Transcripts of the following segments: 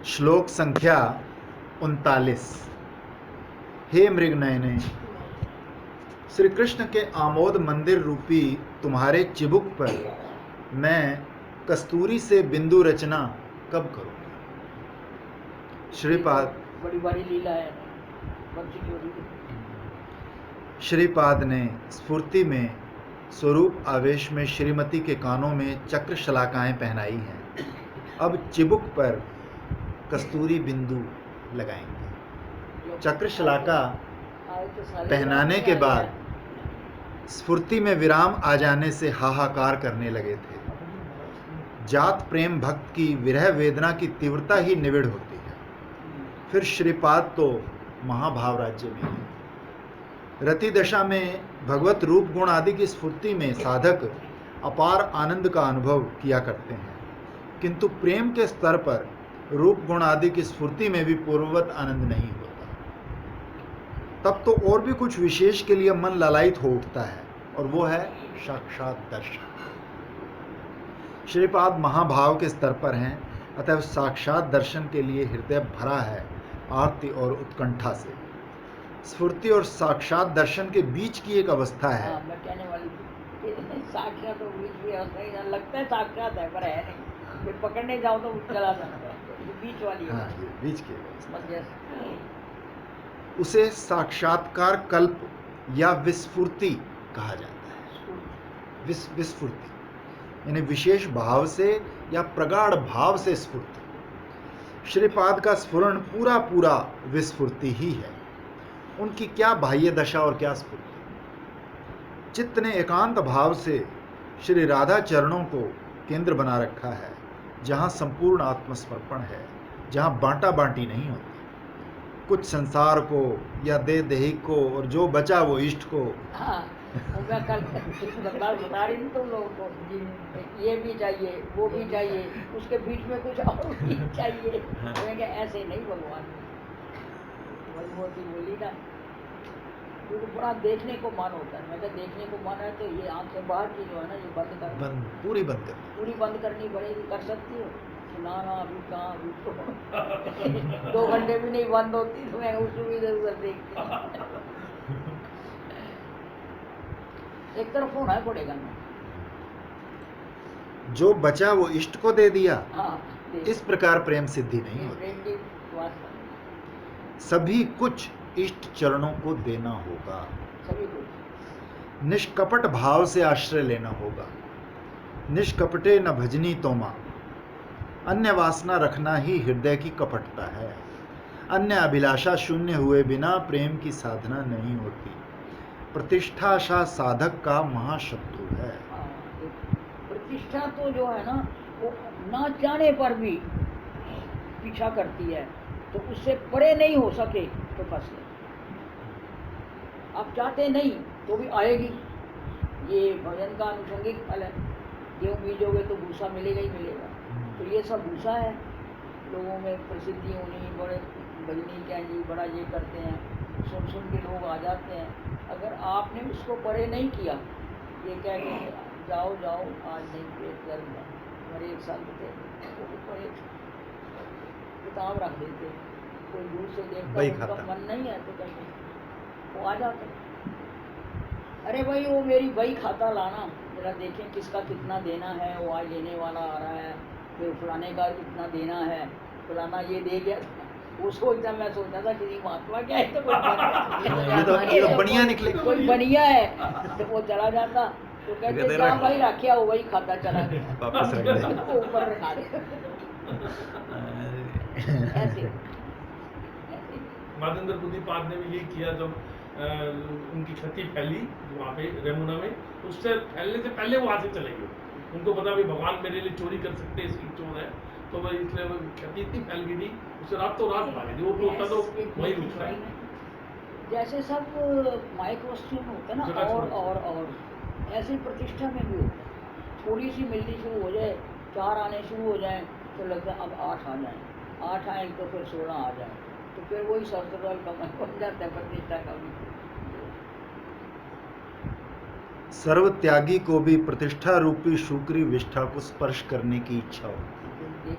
श्लोक संख्या 39। हे मृगनयने, श्री कृष्ण के आमोद मंदिर रूपी तुम्हारे चिबुक पर मैं कस्तूरी से बिंदु रचना कब करूं? श्रीपाद बड़ी बड़ी लीला है। श्रीपाद ने स्फूर्ति में स्वरूप आवेश में श्रीमती के कानों में चक्र शलाकाएं पहनाई हैं। अब चिबुक पर कस्तूरी बिंदु लगाएंगे। चक्र शलाका पहनाने के बाद स्फूर्ति में विराम आ जाने से हाहाकार करने लगे थे। जात प्रेम भक्त की विरह वेदना की तीव्रता ही निविड़ होती है। फिर श्रीपाद तो महाभाव राज्य में है। रति दशा में भगवत रूप गुण आदि की स्फूर्ति में साधक अपार आनंद का अनुभव किया करते हैं, किंतु प्रेम के स्तर पर रूप गुण आदि की स्फूर्ति में भी पूर्ववत आनंद नहीं होता। तब तो और भी कुछ विशेष के लिए मन ललायित हो उठता है, और वो है साक्षात दर्शन। श्रीपाद महाभाव के स्तर पर हैं, अतः साक्षात दर्शन के लिए हृदय भरा है आरती और उत्कंठा से। स्फूर्ति और साक्षात दर्शन के बीच की एक अवस्था है। मैं कहने वाली थी, साक्षात तो बीच की अवस्था ही लगता है, साक्षात है पर है नहीं। फिर पकड़ने जाओ तो चला जाता है, बीच वाली। हाँ, बीच की अवस्था उसे साक्षात्कार कल्प या विस्फूर्ति कहा जाता है। विस्फूर्ति यानी विशेष भाव से या प्रगाढ़ भाव से स्फूर्ति। श्रीपाद का स्फुरण पूरा पूरा विस्फूर्ति ही है। उनकी क्या बाह्य दशा और क्या स्फूर्ति। चित्त ने एकांत भाव से श्री राधा चरणों को केंद्र बना रखा है, जहाँ संपूर्ण आत्मसमर्पण है, जहाँ बांटा बांटी नहीं होती। कुछ संसार को या दे देहिक को, और जो बचा वो इष्ट को। हाँ, मैं कल बता रही थी तुम लोगों को, ये भी चाहिए, वो भी चाहिए, उसके बीच में कुछ और भी चाहिए। ऐसे नहीं भगवान बोली ना, क्योंकि बड़ा देखने को मन होता है। मैं देखने को मन है तो ये आँख से बाहर की जो है ना, ये पूरी बंद करनी पड़ेगी। कर सकती हो ना? अभी कहाँ, अभी तो 2 घंटे भी नहीं बंद होती, तो मैं उसको भी जरूर देखती। एक तरफ होना पड़ेगा ना। जो बचा वो इष्ट को दे दिया। हाँ, इस प्रकार प्रेम सिद्धि नहीं होती। सभी कुछ इष्ट चरणों को देना होगा। सभी कुछ निष्कपट भाव से आश्रय लेना होगा। निष्कपटे न भजनी तोमा। अन्य वासना रखना ही हृदय की कपटता है। अन्य अभिलाषा शून्य हुए बिना प्रेम की साधना नहीं होती। प्रतिष्ठाशा साधक का महाशत्रु है। प्रतिष्ठा तो जो है ना, वो ना जाने पर भी पीछा करती है, तो उससे परे नहीं हो सके तो फंस गए। आप चाहते नहीं तो भी आएगी। ये भजन का अनुषंगिक फल है। गेहूँ बीजोगे तो भूसा मिलेगा ही मिलेगा। तो ये सब भूसा है। लोगों में प्रसिद्धि होनी, बड़े भजनी क्या जी, बड़ा ये करते हैं, सुन के लोग आ जाते हैं। अगर आपने उसको परे नहीं किया, ये कह के जाओ आज नहीं, पेट गर्म है। हमारे एक साथ थे, वो ऊपर एक किताब रख देते, कोई दूर से देखता उनका मन नहीं है तो कहते वो आ जाते, अरे भाई वो मेरी बही खाता लाना, जरा देखें किसका कितना देना है। वो आज लेने वाला आ रहा है, फिर फलाने का कितना देना है, फलाना ये दे गया। वो सोचता, मैं सोचता था किसी महात्मा क्या है तो ये तो बढ़िया निकले, कोई बढ़िया है तो वो चला जाता। तो कहते जहाँ भाई रखा वो वही खाता चला गया, वापस रख दे। ऊपर रखा दे। ऐसे माधवेंद्र बुद्धिपाद ने भी ये किया। जब उनकी क्षति फैली वहाँ पे रेमुना में, उससे फैलने से पहले वो वहाँ से चले गए। उनको पता भी भगवान मेरे लिए चोरी कर सकते हैं, इसकी चोर है, तो वह इसलिए क्षति इतनी फैल गई थी, उससे रातों रात भागे थी। वो होता तो वही रुकता है। जैसे सब माइक वस्तु में होता है ना, और ऐसी प्रतिष्ठा में भी होता है। थोड़ी सी मिलनी शुरू हो जाए, 4 आने शुरू हो जाए, तो लगता है अब 8 आ जाए, 8 आए तो फिर 16 आ जाए, तो फिर वही सर्वल का मन बन जाता है प्रतिष्ठा का भी। सर्व त्यागी को भी प्रतिष्ठा रूपी शुक्री विष्ठा को स्पर्श करने की इच्छा होती है।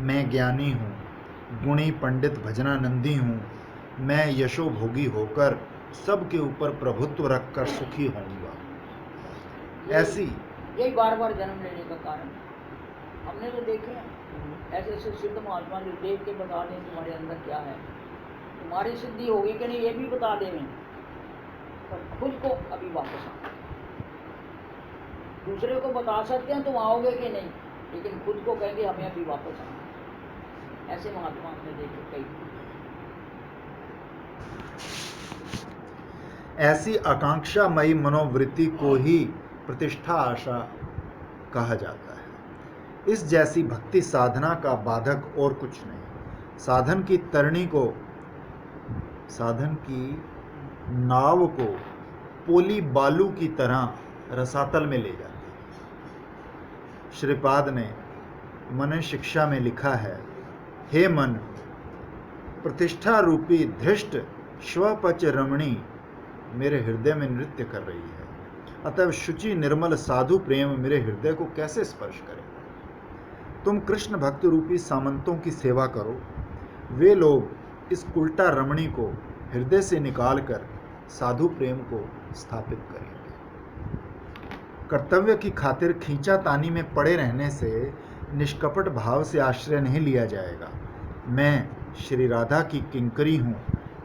मैं ज्ञानी हूँ, गुणी पंडित भजनानंदी हूँ, मैं यशोभोगी होकर सबके ऊपर प्रभुत्व रखकर सुखी होऊंगा। ऐसी यही बार बार जन्म लेने का कारण हमने तो देखे हैं। ऐसे ऐसे सिद्ध महात्मा जो देख के बता दें तुम्हारे अंदर क्या है, तुम्हारी सिद्धि होगी कि नहीं ये भी बता दें, पर खुद को अभी वापस आना। दूसरे को बता सकते हैं तुम आओगे कि नहीं, लेकिन खुद को कहेंगे हमें अभी वापस आना। ऐसे महात्मा हमने देखे कई। ऐसी आकांक्षामयी मनोवृत्ति को ही प्रतिष्ठा आशा कहा जाता है। इस जैसी भक्ति साधना का बाधक और कुछ नहीं। साधन की तरणी को, साधन की नाव को पोली बालू की तरह रसातल में ले जाती है। श्रीपाद ने मन शिक्षा में लिखा है, हे मन, प्रतिष्ठा रूपी धृष्ट स्वपच रमणी मेरे हृदय में नृत्य कर रही है, अतः शुचि निर्मल साधु प्रेम मेरे हृदय को कैसे स्पर्श करेगा। तुम कृष्ण भक्त रूपी सामंतों की सेवा करो, वे लोग इस उल्टा रमणी को हृदय से निकालकर साधु प्रेम को स्थापित करेंगे। कर्तव्य की खातिर खींचातानी में पड़े रहने से निष्कपट भाव से आश्रय नहीं लिया जाएगा। मैं श्री राधा की किंकरी हूँ,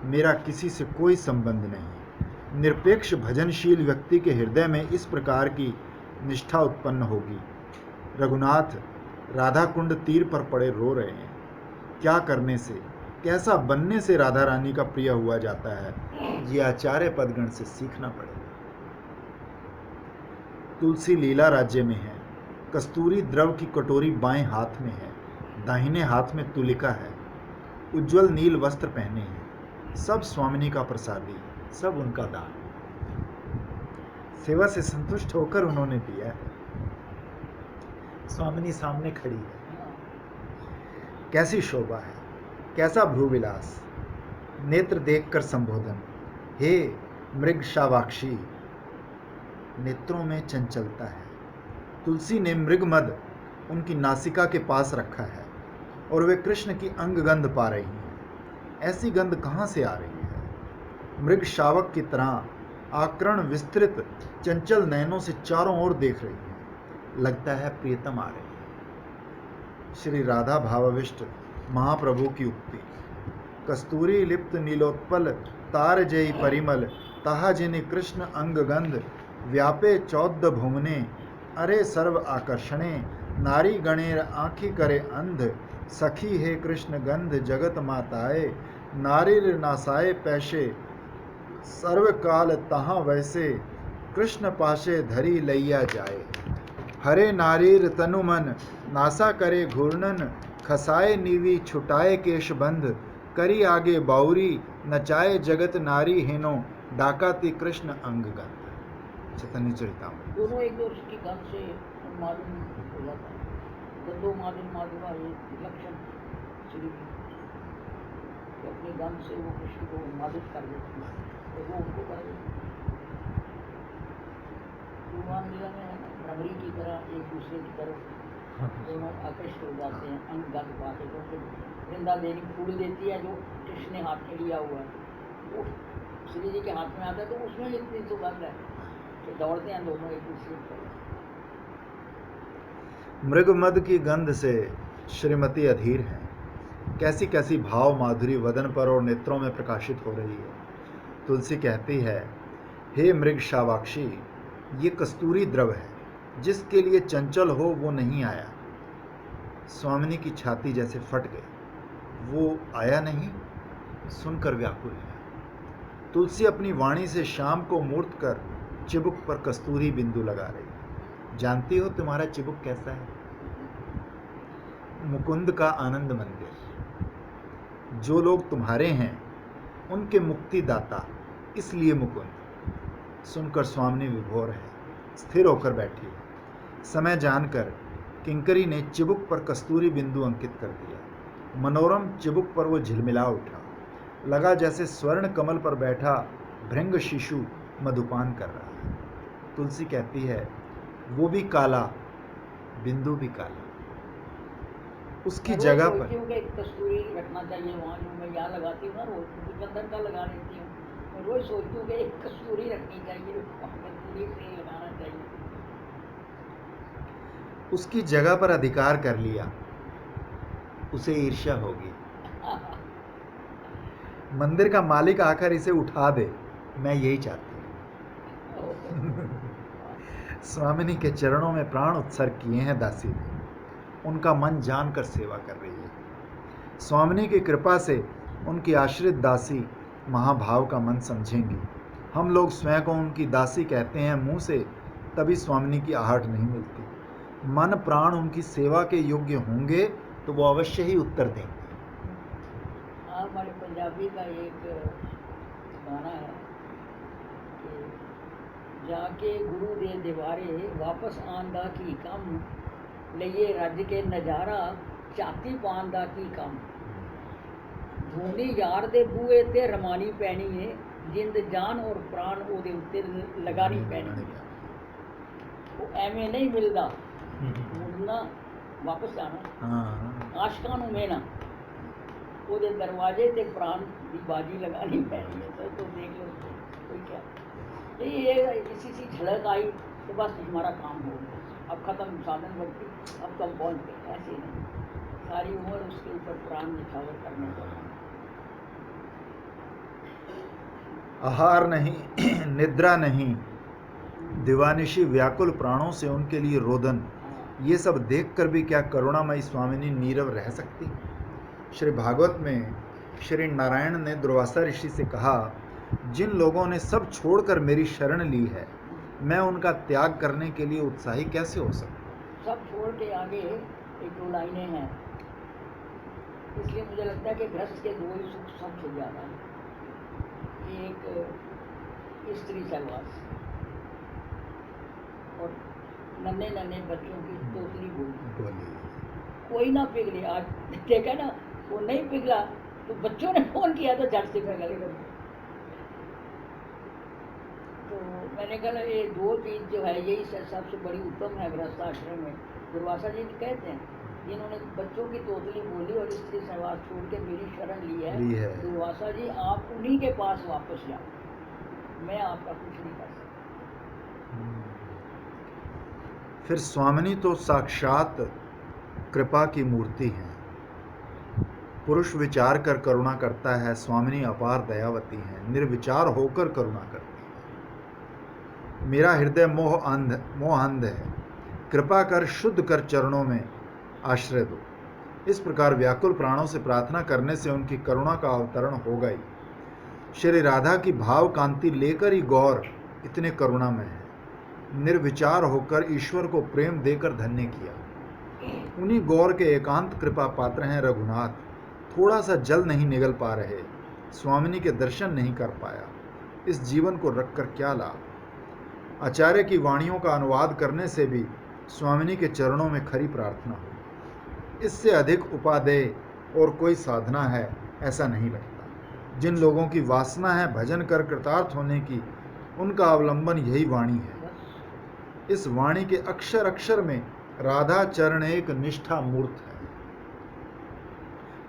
मेरा किसी से कोई संबंध नहीं। निरपेक्ष भजनशील व्यक्ति के हृदय में इस प्रकार की निष्ठा उत्पन्न होगी। रघुनाथ राधा कुंड तीर पर पड़े रो रहे हैं। क्या करने से, कैसा बनने से राधा रानी का प्रिय हुआ जाता है, ये आचार्य पदगण से सीखना पड़ेगा। तुलसी लीला राज्य में है। कस्तूरी द्रव की कटोरी बाएं हाथ में है, दाहिने हाथ में तुलिका है। उज्जवल नील वस्त्र पहने हैं। सब स्वामिनी का प्रसादी, सब उनका दान। सेवा से संतुष्ट होकर उन्होंने दिया है। स्वामिनी सामने खड़ी है। कैसी शोभा है, कैसा भ्रूविलास, नेत्र देखकर संबोधन, हे मृग शावाक्षी, नेत्रों में चंचलता है। तुलसी ने मृगमद उनकी नासिका के पास रखा है और वे कृष्ण की अंग गंध पा रही हैं। ऐसी गंध कहाँ से आ रही है। मृग शावक की तरह आकर्ण विस्तृत चंचल नयनों से चारों ओर देख रही है। लगता है प्रियतम आ रही है। श्री राधा भावाविष्ट महाप्रभु की उक्ति, कस्तूरी लिप्त नीलोत्पल तार जयी परिमल, ताहा जिनि कृष्ण अंग गंध, व्यापे चौद्द भुवने, अरे सर्व आकर्षणे, नारी गणेर आँखी करे अंध, सखी हे कृष्ण गंध जगत माताए, नारीर नासाए पैशे, सर्व काल तहाँ वैसे, कृष्ण पाशे धरी लैया जाए। हरे नारीर तनु मन, नासा करे घूर्णन, खसाए नीवी छुटाए केश बंध, करी आगे बाउरी, नचाए जगत नारी हेनो, डाकाती कृष्ण अंग गंध। चैतन्य चरितामृत। दोनों एक दूसरे की गंध से मालूम हो जाता है। गंधो माधुर माधुरा ये लक्षण श्री तो अपनी गंध से वो कृष्ण को माधुर कर देते हैं, तो वो उनको कर देते हैं। भगवान लीला में है ना, भ्रमरी की तरह एक दूसरे की तरफ दोनों आकृष्ट हो जाते हैं अंग गंध पाते। तो वृंदा देवी फूल देती है जो कृष्ण ने हाथ में लिया हुआ है, वो श्री जी के हाथ में आता है, तो उसमें इतनी सुगंध है कि दौड़ते हैं दोनों एक दूसरे की तरफ। मृगमद की गंध से श्रीमती अधीर है। कैसी कैसी भाव माधुरी वदन पर और नेत्रों में प्रकाशित हो रही है। तुलसी कहती है, हे मृग शावाक्षी, ये कस्तूरी द्रव है, जिसके लिए चंचल हो वो नहीं आया। स्वामिनी की छाती जैसे फट गई, वो आया नहीं, सुनकर व्याकुल है। तुलसी अपनी वाणी से शाम को मूर्त कर चिबुक पर कस्तूरी बिंदु लगा रही है। जानती हो तुम्हारा चिबुक कैसा है? मुकुंद का आनंद मंदिर। जो लोग तुम्हारे हैं उनके मुक्ति दाता, इसलिए मुकुंद। सुनकर स्वामिनी विभोर है, स्थिर होकर बैठी है। समय जानकर किंकरी ने चिबुक पर कस्तूरी बिंदु अंकित कर दिया। मनोरम चिबुक पर वो झिलमिला उठा। लगा जैसे स्वर्ण कमल पर बैठा भृंग शिशु मधुपान कर रहा है। तुलसी कहती है, वो भी काला, बिंदु भी काला। उसकी मैं रोज जगह सोचती पर हूँ कि कस्तूरी रखना चाहिए वहाँ, जो मैं यहाँ लगाती हूँ ना रोज, चुकंदर का लगा लेती हूँ, मैं रोज सोचती हूँ कि एक कस्तूरी रखनी चाहिए, वहाँ कस्तूरी तेल लगाना चाहिए। उसकी जगह पर अधिकार कर लिया, उसे ईर्ष्या होगी। मंदिर का मालिक आकर इसे उठा दे, मैं यही चाहती हूँ। स्वामिनी के चरणों में प्राण उत्सर्ग किए हैं दासी ने, उनका मन जानकर सेवा कर रही है। स्वामिनी की कृपा से उनकी आश्रित दासी महाभाव का मन समझेंगी। हम लोग स्वयं को उनकी दासी कहते हैं मुंह से, तभी स्वामिनी की आहट नहीं मिलती। मन प्राण उनकी सेवा के योग्य होंगे तो वो अवश्य ही उत्तर देंगे। हमारे पंजाबी का एक गाना है कि जाके गुरु दे दीवारे वापस आंदा की कम, लइए रज के नजारा छाती पांदा की कम, ढूंढी यार दे बूए ते रमानी पैनी है, जिंद जान और प्राण ओदे उत्ते लगानी पैनी है। वो एवें नहीं मिलता, मुड़ना वापस जाना हाँ, आशकां नूं मेना, ओदे दरवाजे ते प्राण की बाजी लगानी पैनी है। तो देख लो कोई क्या, ये इसी सी झलक आई तो बस हमारा काम हो गया, अब खत्म साधन भक्ति, अब कम पहुँच गए। ऐसे नहीं, सारी उम्र उसके ऊपर प्राण निछावर करने का। आहार नहीं, निद्रा नहीं, दिवानिशी व्याकुल प्राणों से उनके लिए रोदन, ये सब देखकर भी क्या करुणामयी स्वामिनी नीरव रह सकती? श्री भागवत में श्री नारायण ने दुर्वासा ऋषि से कहा, जिन लोगों ने सब छोड़कर मेरी शरण ली है, मैं उनका त्याग करने के लिए उत्साही कैसे हो सकता? सब छोड़ के आगे एक दो लाइनें हैं, इसलिए मुझे लगता है कि गृहस्थ के दो ही सुख सबसे ज़्यादा है। एक स्त्री सहवास और नन्हे नन्हे बच्चों की तोतली बोली, कोई ना पिघले। आज देखा ना, वो नहीं पिघला तो बच्चों ने फोन किया तो झट से पिघल गया। तो मैंने कहा ये दो चीज़ जो है यही सबसे बड़ी उत्तम है गृहस्थाश्रम में। दुर्वासा जी कहते हैं, जिन्होंने बच्चों की तोतली बोली और स्त्री सहवास छोड़ के मेरी शरण ली है, दुर्वासा जी आप उन्हीं के पास वापस जाओ, मैं आपका कुछ नहीं कर सकता। फिर स्वामिनी तो साक्षात कृपा की मूर्ति है। पुरुष विचार कर करुणा करता है, स्वामिनी अपार दयावती है, निर्विचार होकर करुणा करती है। मेरा हृदय मोह अंध है, कृपा कर शुद्ध कर चरणों में आश्रय दो। इस प्रकार व्याकुल प्राणों से प्रार्थना करने से उनकी करुणा का अवतरण हो गई। श्री राधा की भाव कांति लेकर ही गौर इतने करुणामय है, निर्विचार होकर ईश्वर को प्रेम देकर धन्य किया। उन्हीं गौर के एकांत कृपा पात्र हैं रघुनाथ। थोड़ा सा जल नहीं निगल पा रहे, स्वामिनी के दर्शन नहीं कर पाया, इस जीवन को रखकर क्या लाभ? आचार्य की वाणियों का अनुवाद करने से भी स्वामिनी के चरणों में खरी प्रार्थना हो, इससे अधिक उपादेय और कोई साधना है ऐसा नहीं लगता। जिन लोगों की वासना है भजन कर कृतार्थ होने की, उनका अवलंबन यही वाणी है। इस वाणी के अक्षर अक्षर में राधा चरण एक निष्ठा मूर्त है।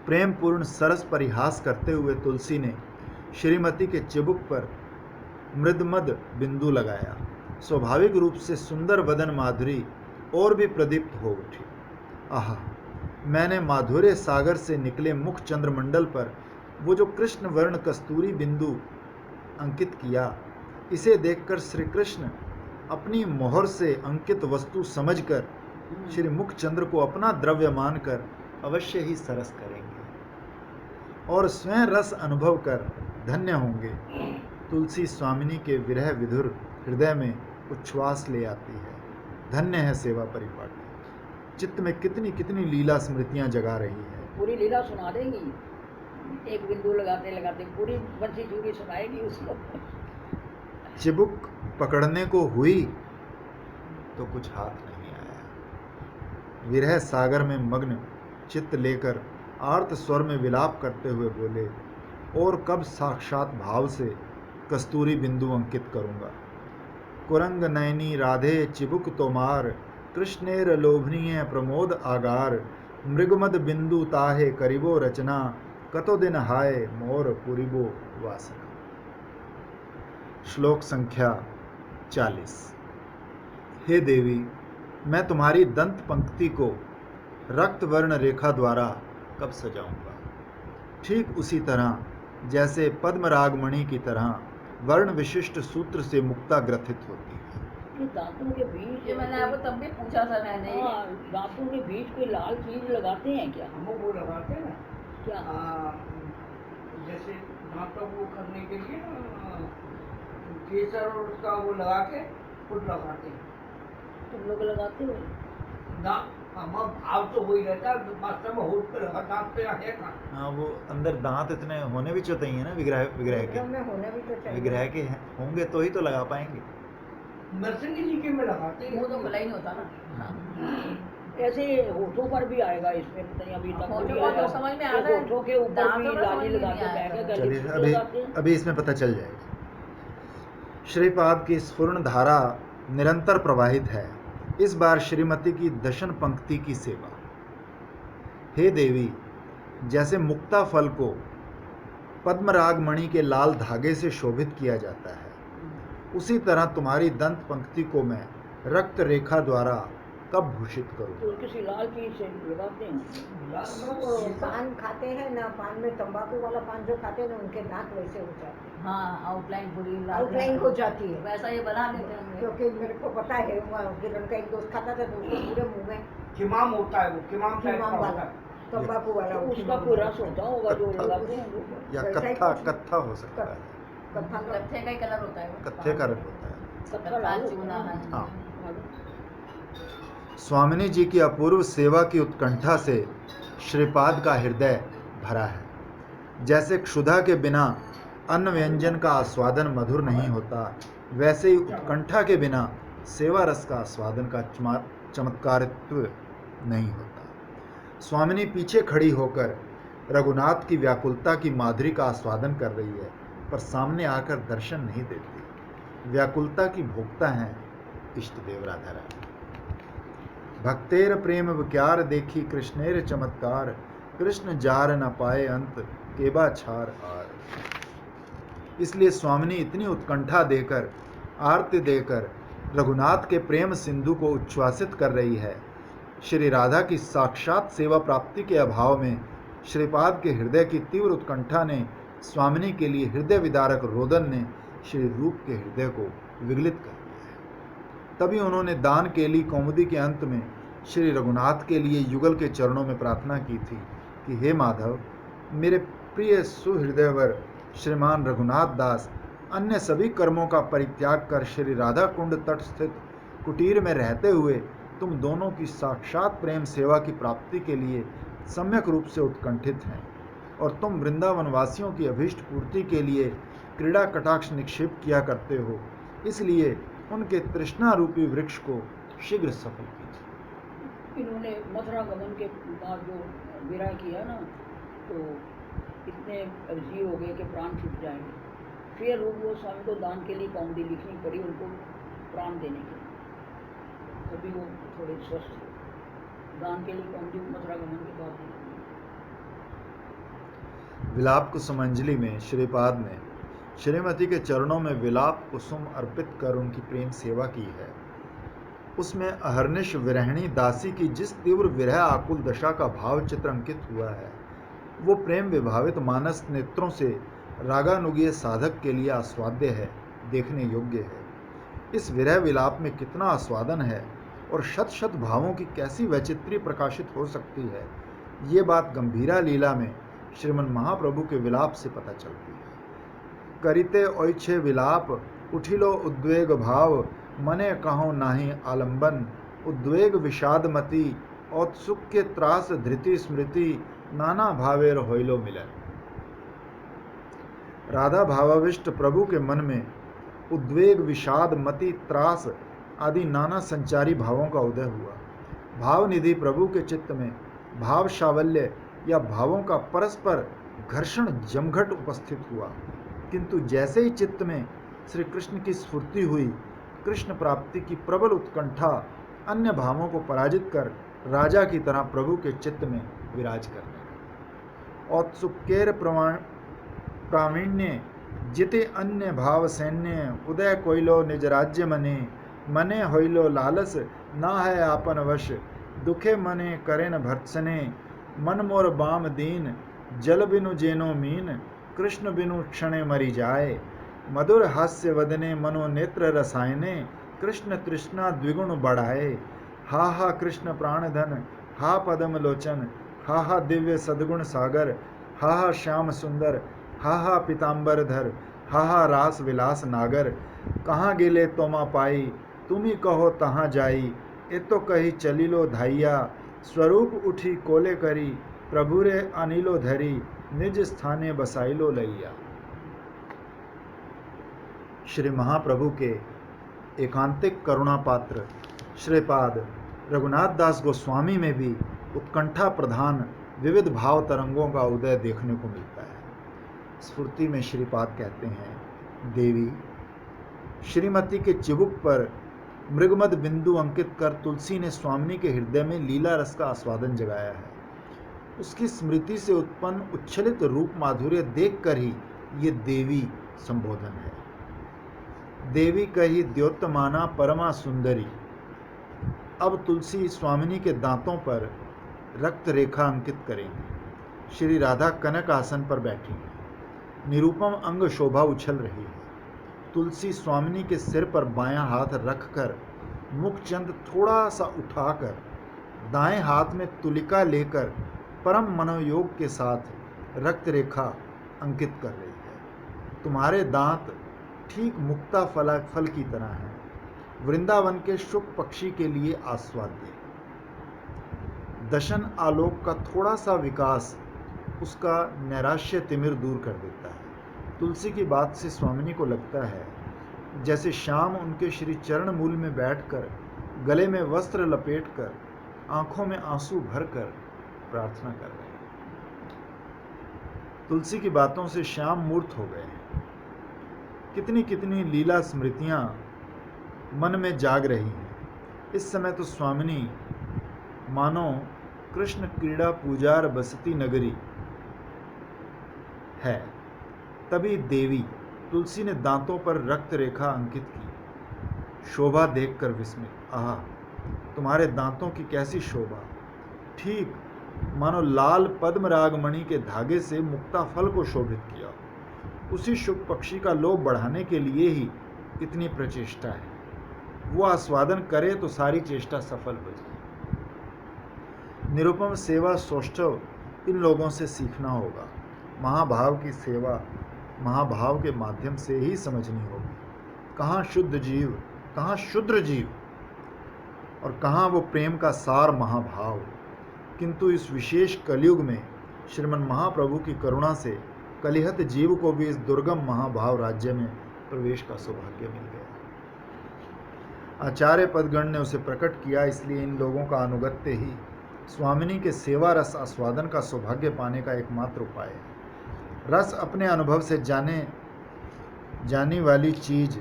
प्रेम पूर्ण सरस परिहास करते हुए तुलसी ने श्रीमती के चिबुक पर मृदमद बिंदु लगाया। स्वाभाविक रूप से सुंदर वदन माधुरी और भी प्रदीप्त हो उठी। आहा, मैंने माधुर्य सागर से निकले मुख चंद्रमंडल पर वो जो कृष्ण वर्ण कस्तूरी बिंदु अंकित किया, इसे देखकर श्री कृष्ण अपनी मोहर से अंकित वस्तु समझकर श्री मुखचंद्र को अपना द्रव्य मानकर अवश्य ही सरस करेंगे और स्वयं रस अनुभव कर धन्य होंगे। तुलसी स्वामिनी के विरह विधुर हृदय में उच्छ्वास ले आती है। धन्य है सेवा परिपाटी, चित्त में कितनी कितनी लीला स्मृतियां जगा रही है। पूरी लीला सुना देंगी, एक बिंदु लगाते लगाते पूरी बंसी चूरी सुनाएगी उसको। चिबुक पकड़ने को हुई तो कुछ हाथ नहीं आया। विरह सागर में मग्न चित्त लेकर आर्त स्वर में विलाप करते हुए बोले, और कब साक्षात भाव से कस्तूरी बिंदु अंकित करूंगा। कुरंग नयनी राधे चिबुक तोमार, कृष्णेर लोभनीय प्रमोद आगार, मृगमद बिंदु ताहे करिबो रचना, कतो दिन हाय मोर पुरिबो वासना। श्लोक संख्या 40। हे देवी, मैं तुम्हारी दंत पंक्ति को रक्त वर्ण रेखा द्वारा कब सजाऊंगा? ठीक उसी तरह जैसे पद्मराग मणि की तरह वर्ण विशिष्ट सूत्र से मुक्ता ग्रथित होती है। ये दांतों के बीच, ये मैंने आपको तब भी पूछा था मैंने। हाँ, दांतों के बीच कोई लाल चीज लगाते हैं क्या? हम वो लगाते हैं ना, क्या? जैसे दांतों को करने के लिए केसर और उसका वो लगा के फुट लगाते हैं। तुम लोग लगाते हो? ना, हम भाव तो वही रहता है, वास्तव में होठ पे लगा, दांत पे है कहाँ? हाँ, वो अंदर दांत इतने होने भी चाहिए ना, विग्रह के होने भी तो चाहिए। विग्रह के होंगे तो ही तो लगा पाएंगे। नरसिंह जी के में लगाते हैं। वो तो खुला ही नहीं होता ना। ऐसे होठों पर भी आएगा इसमें, पता नहीं अभी तक होठों नहीं पर आया। तो समझ में आ ये रहा है। होठों के ऊपर दांतों भी पर समझ लाली में लगा नहीं के आया बैठे, था। गले चलिए, पे लगाते हैं। अभी इसमें पता चल जाएगा। श्रीपाद की स्फुरण धारा निरंतर प्रवाहित है। इस बार श्रीमती की दशन पंक्ति की सेवा। हे देवी, जैसे मुक्ता फल को पद्मराग मणि के लाल धागे से शोभित किया जाता है, उसी तरह तुम्हारी दंत पंक्ति को मैं रक्त रेखा द्वारा कब भूषित करूं? तो किसी लाल चीज से लगाते हैं। वो पान खाते हैं ना, पान में तंबाकू वाला पान जो खाते हैं ना, उनके दांत वैसे हो जाते हैं। हाँ, आउटलाइन पूरी आउटलाइन हो जाती है, वैसा ये बना देते हैं। क्योंकि मेरे को पता है, फिर उनका एक दोस्त खाता था तो उसको पूरे मुंह में खिमाम होता है, वो खिमाम टाइप का वाला होता है। तंबाकू वाला, तो उसका कोई रस होता होगा जो लगाते हैं लोग। या वैसा ही कत्था कुछ- कत्था हो सकता है। कत्थे का ही कलर होता है वो। कत्थे का रंग होता है। कत्था लाल चूना है। हाँ। स्वामिनी जी की अपूर्व सेवा की उत्कंठा से श्रीपाद का हृदय भरा है। जैसे क्षुधा के बिना अन्न व्यंजन का आस्वादन मधुर नहीं होता, वैसे ही उत्कंठा के बिना सेवा रस का आस्वादन का चमत्कारित्व नहीं होता। स्वामिनी पीछे खड़ी होकर रघुनाथ की व्याकुलता की माधुरी का आस्वादन कर रही है, पर सामने आकर दर्शन नहीं देती। व्याकुलता की भोक्ता हैं इष्टदेव राधा रानी। भक्तेर प्रेम विकार देखी कृष्णेर चमत्कार, कृष्ण जार न पाए अंत केबा छार आर। इसलिए स्वामिनी इतनी उत्कंठा देकर, आरती देकर रघुनाथ के प्रेम सिंधु को उच्छ्वासित कर रही है। श्री राधा की साक्षात सेवा प्राप्ति के अभाव में श्रीपाद के हृदय की तीव्र उत्कंठा ने स्वामिनी के लिए हृदय विदारक रोदन ने श्री रूप के हृदय को विगलित कर दिया है। तभी उन्होंने दान केली कौमुदी के अंत में श्री रघुनाथ के लिए युगल के चरणों में प्रार्थना की थी कि हे माधव, मेरे प्रिय सुहृदयवर श्रीमान रघुनाथ दास अन्य सभी कर्मों का परित्याग कर श्री राधा कुंड तट स्थित कुटीर में रहते हुए तुम दोनों की साक्षात प्रेम सेवा की प्राप्ति के लिए सम्यक रूप से उत्कंठित हैं, और तुम वृंदावन वासियों की अभीष्ट पूर्ति के लिए क्रीड़ा कटाक्ष निक्षेप किया करते हो। इसलिए उनके तृष्णा रूपी वृक्ष को शीघ्र सफल कीजिए। इन्होंने मथुरा गमन के बाद जो विरह किया ना, तो इतने अजीब हो गए कि प्राण छूट जाएंगे। फिर रूप गोस्वामी को दान के लिए कौमुदी लिखनी पड़ी उनको प्राण देने के लिए, तभी वो थोड़े स्वस्थ हुए। दान के लिए कौमुदी मथुरा गमन के बाद लिखी। विलाप कुसुमांजलि में श्रीपाद ने श्रीमती के चरणों में विलाप कुसुम अर्पित कर उनकी प्रेम सेवा की है। उसमें अहर्निश विरहिणी दासी की जिस तीव्र विरह आकुल दशा का भाव चित्र अंकित हुआ है, वो प्रेम विभावित मानस नेत्रों से रागानुगीय साधक के लिए आस्वाद्य है, देखने योग्य है। इस विरह विलाप में कितना आस्वादन है और शत शत भावों की कैसी वैचित्री प्रकाशित हो सकती है, ये बात गंभीरा लीला में श्रीमन महाप्रभु के विलाप से पता चलती है। करिते ओइछे विलाप उठिलो उद्वेग भाव, मने कहो नाही आलंबन, उद्वेग विषादमति औत्सुक्य त्रास धृति स्मृति, नाना भावेर होइलो मिलन। राधा भावाविष्ट प्रभु के मन में उद्वेग विषाद मति त्रास आदि नाना संचारी भावों का उदय हुआ। भावनिधि प्रभु के चित्त में भाव सावल्य या भावों का परस्पर घर्षण जमघट उपस्थित हुआ, किंतु जैसे ही चित्त में श्री कृष्ण की स्फूर्ति हुई, कृष्ण प्राप्ति की प्रबल उत्कंठा अन्य भावों को पराजित कर राजा की तरह प्रभु के चित्त में विराज करने। औत्सुकेर प्रावीण्य जिते अन्य भाव सैन्य, उदय कोइलो निज राज्य मने, मने होइलो लालस ना है आपन वश, दुखे मने करेन भर्त्सने, मन मोर बाम दीन, जल बिनु जेनो मीन, कृष्ण बिनु क्षणे मरी जाए, मधुर हास्य वदने मनो नेत्र रसायने, कृष्ण तृष्णा द्विगुण बढ़ाए, हा हा कृष्ण प्राणधन, हा पदम लोचन, हा हा दिव्य सद्गुण सागर, हा हा श्याम सुंदर, हा हा पीताम्बर धर, हा हा रास विलास नागर, कहाँ गेले तोमा पाई, तुम ही कहो तहाँ जाई, ए तो कही चलिलो धाइया, स्वरूप उठी कोले करी, प्रभु रे अनिलो धरी, निज स्थाने बसाइलो लैया। श्री महाप्रभु के एकांतिक करुणा पात्र श्रीपाद रघुनाथ दास गोस्वामी में भी उत्कंठा प्रधान विविध भाव तरंगों का उदय देखने को मिलता है। स्फूर्ति में श्रीपाद कहते हैं, देवी श्रीमती के चिबुक पर मृगमद बिंदु अंकित कर तुलसी ने स्वामिनी के हृदय में लीला रस का आस्वादन जगाया है। उसकी स्मृति से उत्पन्न उच्छलित रूप माधुर्य देखकर ही ये देवी संबोधन है। देवी कही द्योतमाना परमा सुंदरी। अब तुलसी स्वामिनी के दांतों पर रक्त रेखा अंकित करेंगी। श्री राधा कनक आसन पर बैठी है, निरूपम अंग शोभा उछल रही है। तुलसी स्वामिनी के सिर पर बायां हाथ रखकर मुखचंद थोड़ा सा उठाकर दाएं हाथ में तुलिका लेकर परम मनोयोग के साथ रक्त रेखा अंकित कर रही है। तुम्हारे दांत ठीक मुक्ता फल की तरह हैं, वृंदावन के शुक पक्षी के लिए आस्वाद्य। दशन आलोक का थोड़ा सा विकास उसका नैराश्य तिमिर दूर कर देता है। तुलसी की बात से स्वामिनी को लगता है जैसे श्याम उनके श्री चरण मूल में बैठकर गले में वस्त्र लपेटकर आंखों में आंसू भरकर प्रार्थना कर रहे हैं। तुलसी की बातों से श्याम मूर्त हो गए। कितनी कितनी लीला स्मृतियां मन में जाग रही हैं। इस समय तो स्वामिनी मानो कृष्ण क्रीड़ा पूजार बसती नगरी है। तभी देवी तुलसी ने दांतों पर रक्त रेखा अंकित की। शोभा देखकर विस्मित, आहा तुम्हारे दांतों की कैसी शोभा, ठीक मानो लाल पद्म रागमणि के धागे से मुक्ता फल को शोभित किया। उसी शुक पक्षी का लोभ बढ़ाने के लिए ही इतनी प्रचेष्टा है। वो आस्वादन करे तो सारी चेष्टा सफल हो जाए। निरुपम सेवा सौष्ठव इन लोगों से सीखना होगा। महाभाव की सेवा महाभाव के माध्यम से ही समझनी होगी। कहाँ शुद्ध जीव, कहाँ शुद्र जीव, और कहाँ वो प्रेम का सार महाभाव। किंतु इस विशेष कलयुग में श्रीमन महाप्रभु की करुणा से कलिहत जीव को भी इस दुर्गम महाभाव राज्य में प्रवेश का सौभाग्य मिल गया। आचार्य पदगण ने उसे प्रकट किया, इसलिए इन लोगों का अनुगत्य ही स्वामिनी के सेवा रस आस्वादन का सौभाग्य पाने का एकमात्र उपाय है। रस अपने अनुभव से जानी वाली चीज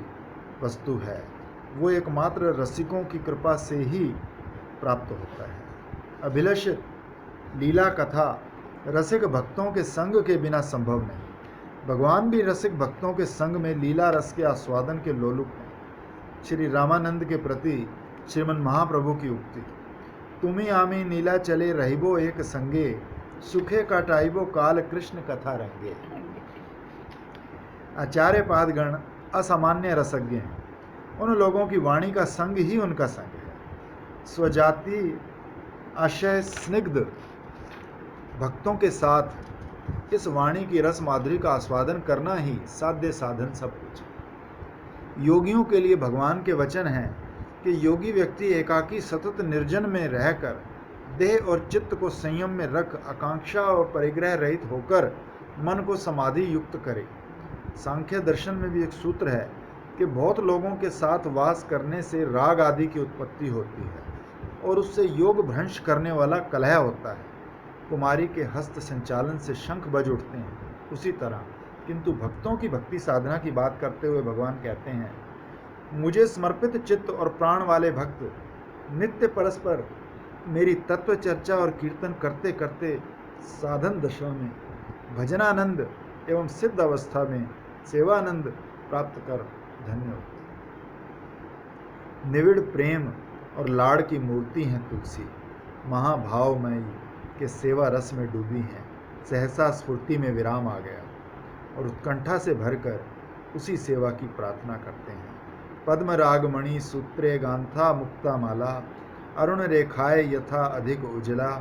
वस्तु है। वो एकमात्र रसिकों की कृपा से ही प्राप्त होता है। अभिलष लीला कथा रसिक भक्तों के संग के बिना संभव नहीं। भगवान भी रसिक भक्तों के संग में लीला रस के आस्वादन के लोलुप हैं। श्री रामानंद के प्रति श्रीमन महाप्रभु की उक्ति, तुम्ही आमी नीला चले रहिबो एक संगे, सुखे काटाइबो काल कृष्ण कथा रंगे। आचार्य पादगण असामान्य रसज्ञ हैं। उन लोगों की वाणी का संग ही उनका संग है। स्वजाति आशय स्निग्ध भक्तों के साथ इस वाणी की रस माधुरी का आस्वादन करना ही साध्य साधन सब कुछ है। योगियों के लिए भगवान के वचन हैं कि योगी व्यक्ति एकाकी सतत निर्जन में रहकर देह और चित्त को संयम में रख आकांक्षा और परिग्रह रहित होकर मन को समाधि युक्त करे। सांख्य दर्शन में भी एक सूत्र है कि बहुत लोगों के साथ वास करने से राग आदि की उत्पत्ति होती है और उससे योग भ्रंश करने वाला कलह होता है। कुमारी के हस्त संचालन से शंख बज उठते हैं, उसी तरह किंतु भक्तों की भक्ति साधना की बात करते हुए भगवान कहते हैं, मुझे समर्पित चित्त और प्राण वाले भक्त नित्य परस्पर मेरी तत्व चर्चा और कीर्तन करते करते साधन दशा में भजनानंद एवं सिद्ध अवस्था में सेवानंद प्राप्त कर धन्य होते। निविड़ प्रेम और लाड़ की मूर्ति हैं तुलसी, महाभावमयी के सेवा रस में डूबी हैं। सहसा स्फूर्ति में विराम आ गया और उत्कंठा से भरकर उसी सेवा की प्रार्थना करते हैं। पद्म रागमणि सूत्रे गांथा मुक्ता माला, अरुण रेखाए यथा अधिक उजला,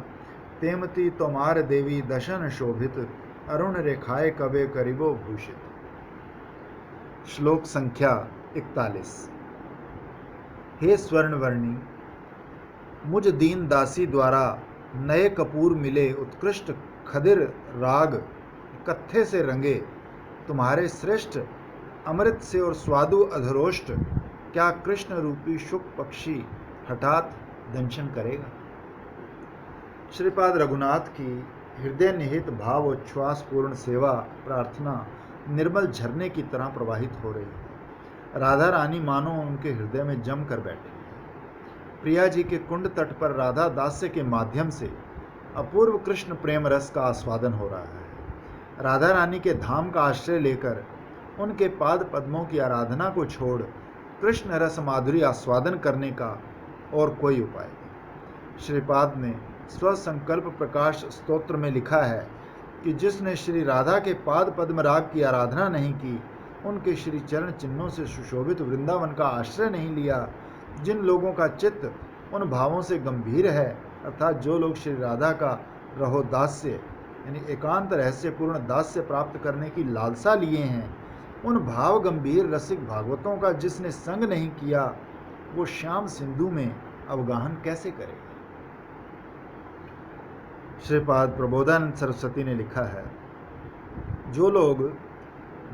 तेमती तोमार देवी दशन शोभित, अरुण रेखाए कबे करीबो भूषित। श्लोक संख्या 41। हे स्वर्णवर्णी, मुझ दीन दासी द्वारा नए कपूर मिले उत्कृष्ट खदिर राग कत्थे से रंगे तुम्हारे श्रेष्ठ अमृत से और स्वादु अधरोष्ट क्या कृष्ण रूपी शुक पक्षी हठात दंशन करेगा। श्रीपाद रघुनाथ की हृदय निहित भाव उच्छ्वास पूर्ण सेवा प्रार्थना निर्मल झरने की तरह प्रवाहित हो रही है। राधा रानी मानो उनके हृदय में जम कर बैठी है। प्रिया जी के कुंड तट पर राधा दास्य के माध्यम से अपूर्व कृष्ण प्रेम रस का आस्वादन हो रहा है। राधा रानी के धाम का आश्रय लेकर उनके पाद पद्मों की आराधना को छोड़ कृष्ण रस माधुरी आस्वादन करने का और कोई उपाय नहीं। श्रीपाद ने स्वसंकल्प प्रकाश स्तोत्र में लिखा है कि जिसने श्री राधा के पाद पद्म राग की आराधना नहीं की, उनके श्री चरण चिन्हों से सुशोभित वृंदावन का आश्रय नहीं लिया, जिन लोगों का चित्त उन भावों से गंभीर है, अर्थात जो लोग श्री राधा का रहो दास्य यानी एकांत रहस्यपूर्ण दास्य प्राप्त करने की लालसा लिए हैं, उन भाव गंभीर रसिक भागवतों का जिसने संग नहीं किया, वो श्याम सिंधु में अवगाहन कैसे करेगा। श्रीपाद प्रबोधानंद सरस्वती ने लिखा है, जो लोग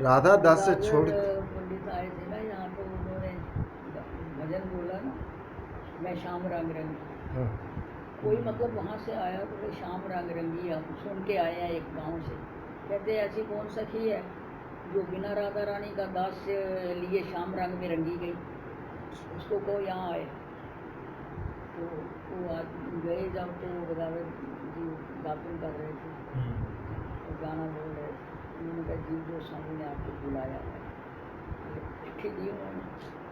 राधा दास से छोड़ पंडित आए थे ना यहाँ पे, उन्होंने भजन बोला ना, मैं श्याम रंग रंगी। कोई मतलब वहाँ से आया तो बोले श्याम रंग रंगी, हम सुन के आए हैं एक गांव से। कहते ऐसी कौन सखी है जो बिना राधा रानी का दास से लिए श्याम रंग में रंगी गई, उसको कहो यहाँ आए। तो वो आज गए जब तो बदावे जी दातुन कर रहे थे तो गाना बोल रहे थे। उन्होंने कहा जीव गोस्वामी ने आपको बुलाया है। चिट्ठी दी उन्होंने,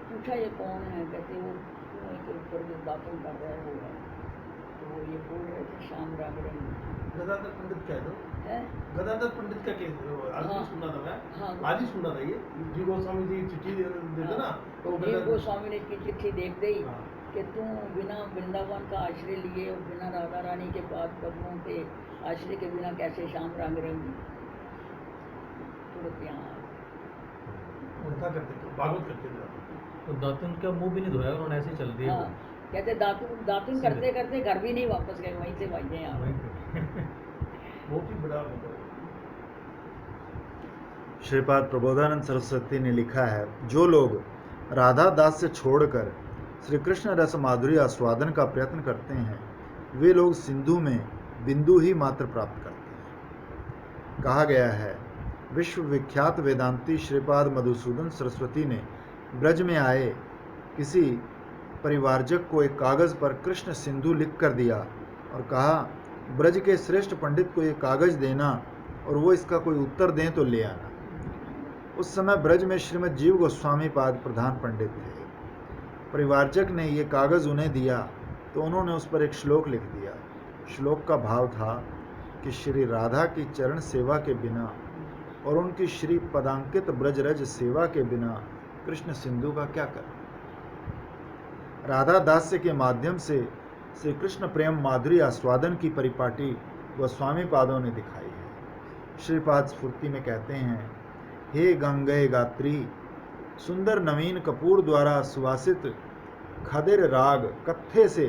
पूछा ये कौन है। कहते वो कुएं के ऊपर जो दातुन कर रहा है वो है। तो वो ये बोल रहे थे श्याम रंग रंगी। गदाधर पंडित कह दो है, गदाधर पंडित का केस आज भी सुना था मैं। हाँ, आज ही सुना था ये जी गोस्वामी जी चिट्ठी देते ना, तो जीव गोस्वामी ने की चिट्ठी देख दी हाँ। कि तू बिना वृंदावन का आश्रय लिए और बिना राधा रानी के पाद पद्मों के आश्रय के बिना कैसे श्याम रंग रंगी। तुरंत यहाँ उल्टा करते थे, भागवत करते थे। तो दातुन का मुंह भी नहीं धोया उन्होंने, ऐसे चल दिए। हाँ, कहते दातुन करते करते घर भी नहीं वापस गए, वहीं से भागे यहाँ। बहुत ही बड़ा श्रीपाद प्रबोधानंद सरस्वती ने लिखा है, जो लोग राधा दास से छोड़कर श्री कृष्ण रस माधुरी आस्वादन का प्रयत्न करते हैं, वे लोग सिंधु में बिंदु ही मात्र प्राप्त करते हैं। कहा गया है, विश्व विख्यात वेदांती श्रीपाद मधुसूदन सरस्वती ने ब्रज में आए किसी परिवारजक को एक कागज़ पर कृष्ण सिंधु लिख कर दिया और कहा, ब्रज के श्रेष्ठ पंडित को ये कागज़ देना और वो इसका कोई उत्तर दें तो ले आना। उस समय ब्रज में श्रीमद् जीव गोस्वामी पाद प्रधान पंडित थे। परिवारजक ने ये कागज़ उन्हें दिया तो उन्होंने उस पर एक श्लोक लिख दिया। श्लोक का भाव था कि श्री राधा की चरण सेवा के बिना और उनकी श्री पदांकित ब्रजरज सेवा के बिना कृष्ण सिंधु का क्या कर। राधा दास्य के माध्यम से श्री कृष्ण प्रेम माधुरी आस्वादन की परिपाटी गोस्वामी पादों ने दिखाई है। श्रीपाद स्फूर्ति में कहते हैं, हे गंगे गात्री, सुंदर नवीन कपूर द्वारा सुवासित खदिर राग कत्थे से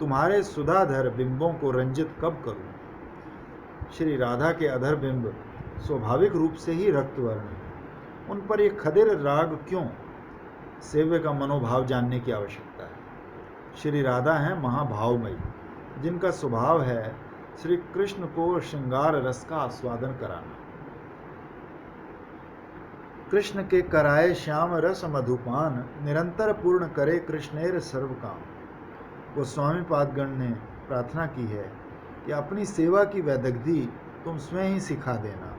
तुम्हारे सुधाधर बिंबों को रंजित कब करूं। श्री राधा के अधर बिंब स्वाभाविक रूप से ही रक्तवर्ण, उन पर एक खदिर राग क्यों? सेव्य का मनोभाव जानने की आवश्यकता है। श्री राधा हैं महाभावमयी, जिनका स्वभाव है श्री कृष्ण को श्रृंगार रस का आस्वादन कराना। कृष्ण के कराए श्याम रस मधुपान, निरंतर पूर्ण करे कृष्णेर सर्व काम। गोस्वामी पादगण ने प्रार्थना की है कि अपनी सेवा की वैदग्धि तुम स्वयं ही सिखा देना।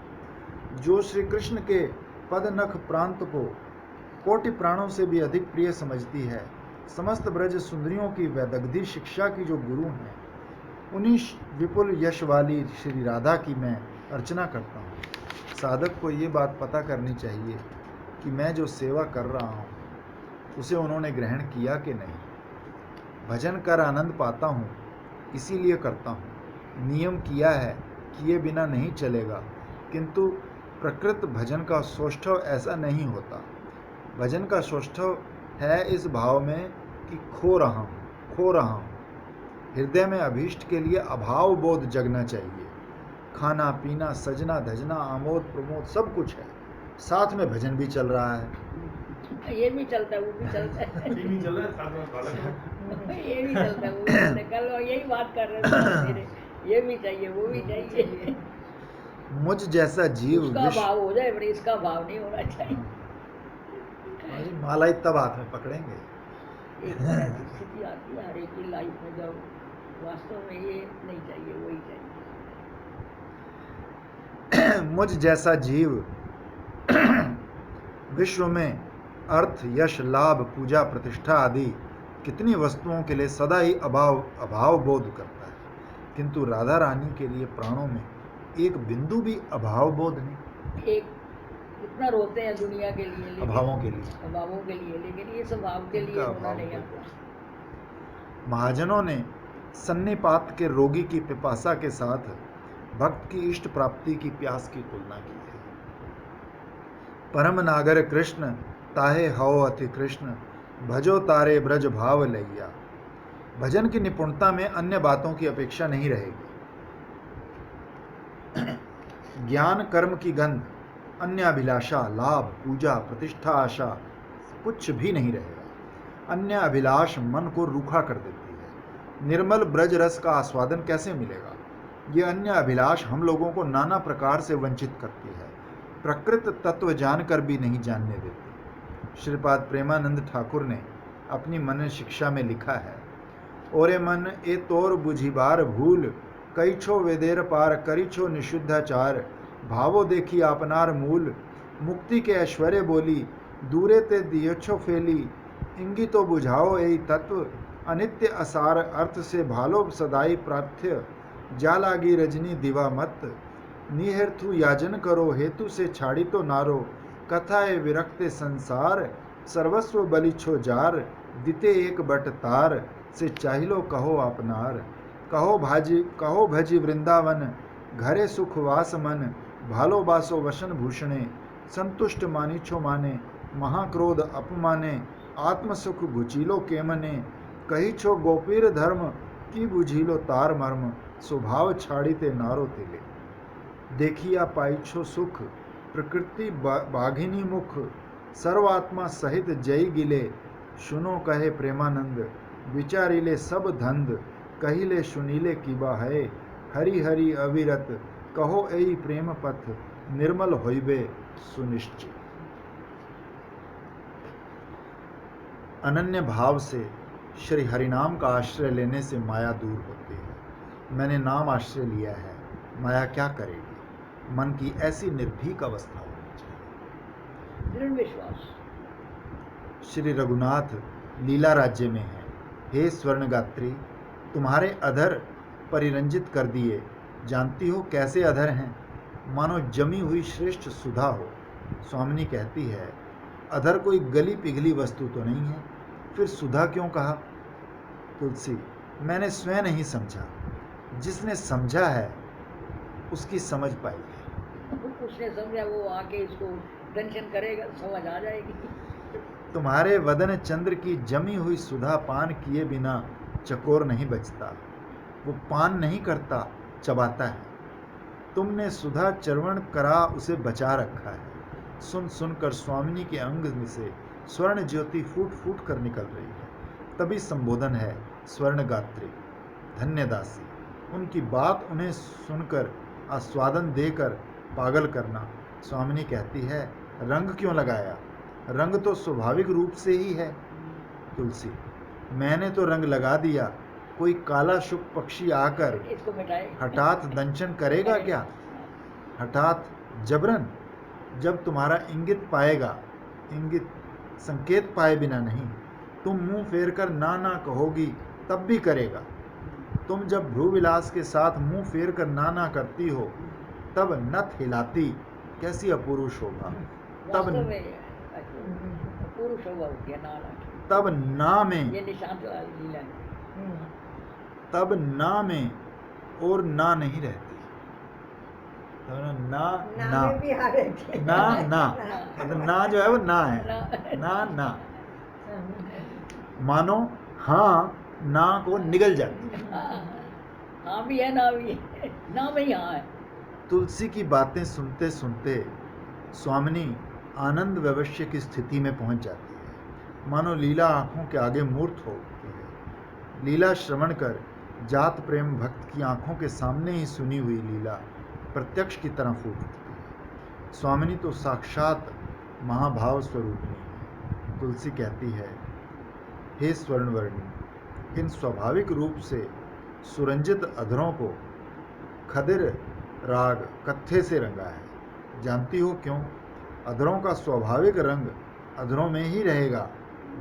जो श्री कृष्ण के पद नख प्रांत को कोटि प्राणों से भी अधिक प्रिय समझती है, समस्त ब्रज सुंदरियों की वैदग्धी शिक्षा की जो गुरु हैं, उन्हीं विपुल यश वाली श्री राधा की मैं अर्चना करता हूँ। साधक को ये बात पता करनी चाहिए कि मैं जो सेवा कर रहा हूँ उसे उन्होंने ग्रहण किया कि नहीं। भजन कर आनंद पाता हूँ इसीलिए करता हूँ। नियम किया है, किए बिना नहीं चलेगा, किंतु प्रकृत भजन का सौष्ठव ऐसा नहीं होता। भजन का सौष्ठव है इस भाव में कि खो रहा हूँ। हृदय में अभीष्ट के लिए अभाव बोध जगना चाहिए। खाना पीना सजना धजना आमोद प्रमोद सब कुछ है, साथ में भजन भी चल रहा है। ये भी चलता है, वो भी चलता है, ये भी चल रहा है, साथ में बालक ये भी चलता है, वो भी चलता है। कल यही बात कर रहे थे, ये भी चाहिए, वो भी चाहिए। मुझ जैसा जीव उसका भाव हो जाए, पर इसका भाव नहीं होना चाहिए। माला तब हाथ में पकड़ेंगे। एक स्थिति आती है हर एक की लाइफ में, जब वास्तव में ये नहीं चाहिए, वही चाहिए। मुझ जैसा जीव विश्व में अर्थ यश लाभ पूजा प्रतिष्ठा आदि कितनी वस्तुओं के लिए सदा ही अभाव बोध करता है, किंतु राधा रानी के लिए प्राणों में एक बिंदु भी अभाव बोध नहीं। एक इतना रोते हैं दुनिया के लिए, अभावों के लिए, लेकिन ये स्वभाव के लिए होना नहीं आता। महाजनों ने सन्निपात के रोगी की पिपासा के साथ भक्त की इष्ट प्राप्ति की प्यास की तुलना की है। परम नागर कृष्ण ताहे हओ अति कृष्ण, भजो तारे ब्रज भाव लैया। भजन की निपुणता में अन्य बातों की अपेक्षा नहीं रहेगी। ज्ञान कर्म की गंध, अन्य अभिलाषा लाभ पूजा प्रतिष्ठा आशा कुछ भी नहीं रहेगा। अन्य अभिलाष मन को रूखा कर देती है। निर्मल ब्रज रस का आस्वादन कैसे मिलेगा? ये अन्य अभिलाष हम लोगों को नाना प्रकार से वंचित करती है, प्रकृत तत्व जानकर भी नहीं जानने देती। श्रीपाद प्रेमानंद ठाकुर ने अपनी मन शिक्षा में लिखा है, ओरे मन ए तोर बुझिबार भूल, कई छो वेदेर पार करी छो निषुद्धाचार। भावो देखी आपनार मूल, मुक्ति के ऐश्वर्य बोली, दूरे ते दियो फेली। इंगी तो बुझाओ यही तत्व, अनित्य असार अर्थ से भालो सदाई प्रार्थ्य। जा लागी रजनी दिवा मत, निहेर्थु याजन करो हेतु से छाड़ी तो नारो। कथाए विरक्ते संसार, सर्वस्व बलि छो जार। दिते एक बट तार, से चाहिलो कहो आपनार। कहो भजी वृंदावन, घरे सुख वास मन। भालो बासो वशन भूषणे, संतुष्ट मानी छो माने। महाक्रोध अपमाने, आत्मसुख घुचीलो केमने। कही छो गोपीर धर्म, की बुझीलो तार मर्म। स्वभाव छाड़ी ते नारो तिले, देखिया पाई छो सुख। प्रकृति बाघिनी मुख, सर्वात्मा सहित जय गिले। सुनो कहे प्रेमानंद, विचारिले सब धंध। कहिले सुनीले कीबा है, हरि हरि अविरत। कहो एई प्रेम पथ, निर्मल होइबे सुनिश्चित। अनन्य भाव से श्री हरिनाम का आश्रय लेने से माया दूर होती है। मैंने नाम आश्रय लिया है, माया क्या करेगी? मन की ऐसी निर्भीक अवस्था होनी चाहिए। दृढ़ विश्वास। श्री रघुनाथ लीला राज्य में है। हे स्वर्णगात्री, तुम्हारे अधर परिरंजित कर दिए। जानती हो कैसे अधर हैं? मानो जमी हुई श्रेष्ठ सुधा हो। स्वामिनी कहती है, अधर कोई गली पिघली वस्तु तो नहीं है, फिर सुधा क्यों कहा? तुलसी, मैंने स्वयं नहीं समझा, जिसने समझा है उसकी समझ पाई है। उसने समझा, वो आके इसको दर्शन करेगा, समझ आ जाएगी। तुम्हारे वदन चंद्र की जमी हुई सुधा पान किए बिना चकोर नहीं बचता। वो पान नहीं करता, चबाता है। तुमने सुधा चरवण करा उसे बचा रखा है। सुन सुनकर स्वामिनी के अंग में से स्वर्ण ज्योति फूट फूट कर निकल रही है। तभी संबोधन है, स्वर्णगात्री, धन्यदासी। उनकी बात उन्हें सुनकर आस्वादन देकर पागल करना। स्वामिनी कहती है, रंग क्यों लगाया? रंग तो स्वाभाविक रूप से ही है। तुलसी, मैंने तो रंग लगा दिया, कोई काला शुक पक्षी आकर इसको मिटाए। हठात दंशन करेगा क्या? हठात जबरन, जब तुम्हारा इंगित पाएगा, इंगित संकेत पाए बिना नहीं। तुम मुंह फेर कर ना ना कहोगी तब भी करेगा। तुम जब भ्रूविलास के साथ मुंह फेर कर ना ना करती हो, तब नथ हिलाती कैसी अपूर्व शोभा। तब वास्तव में पूर्व शोभा होती है ना ना। तब ना में, ये निशांत लीला है। तब ना में और ना नहीं रहती। ना ना में भी आ रही थी। ना ना, मतलब ना जो है वो ना है, ना ना, मानो हाँ ना को निगल जाती। हाँ भी है, ना भी है, ना में ही हाँ है। तुलसी की बातें सुनते सुनते स्वामिनी आनंद वैवश्य की स्थिति में पहुंच जाती है। मानो लीला आंखों के आगे मूर्त होती है। लीला श्रवण कर जात प्रेम भक्त की आंखों के सामने ही सुनी हुई लीला प्रत्यक्ष की तरह फूट उठती है। स्वामिनी तो साक्षात महाभाव स्वरूपिणी है। तुलसी कहती है, हे स्वर्णवर्णी, इन स्वाभाविक रूप से सुरंजित अधरों को खदिर राग कत्थे से रंगा है। जानती हो क्यों? अधरों का स्वाभाविक रंग अधरों में ही रहेगा।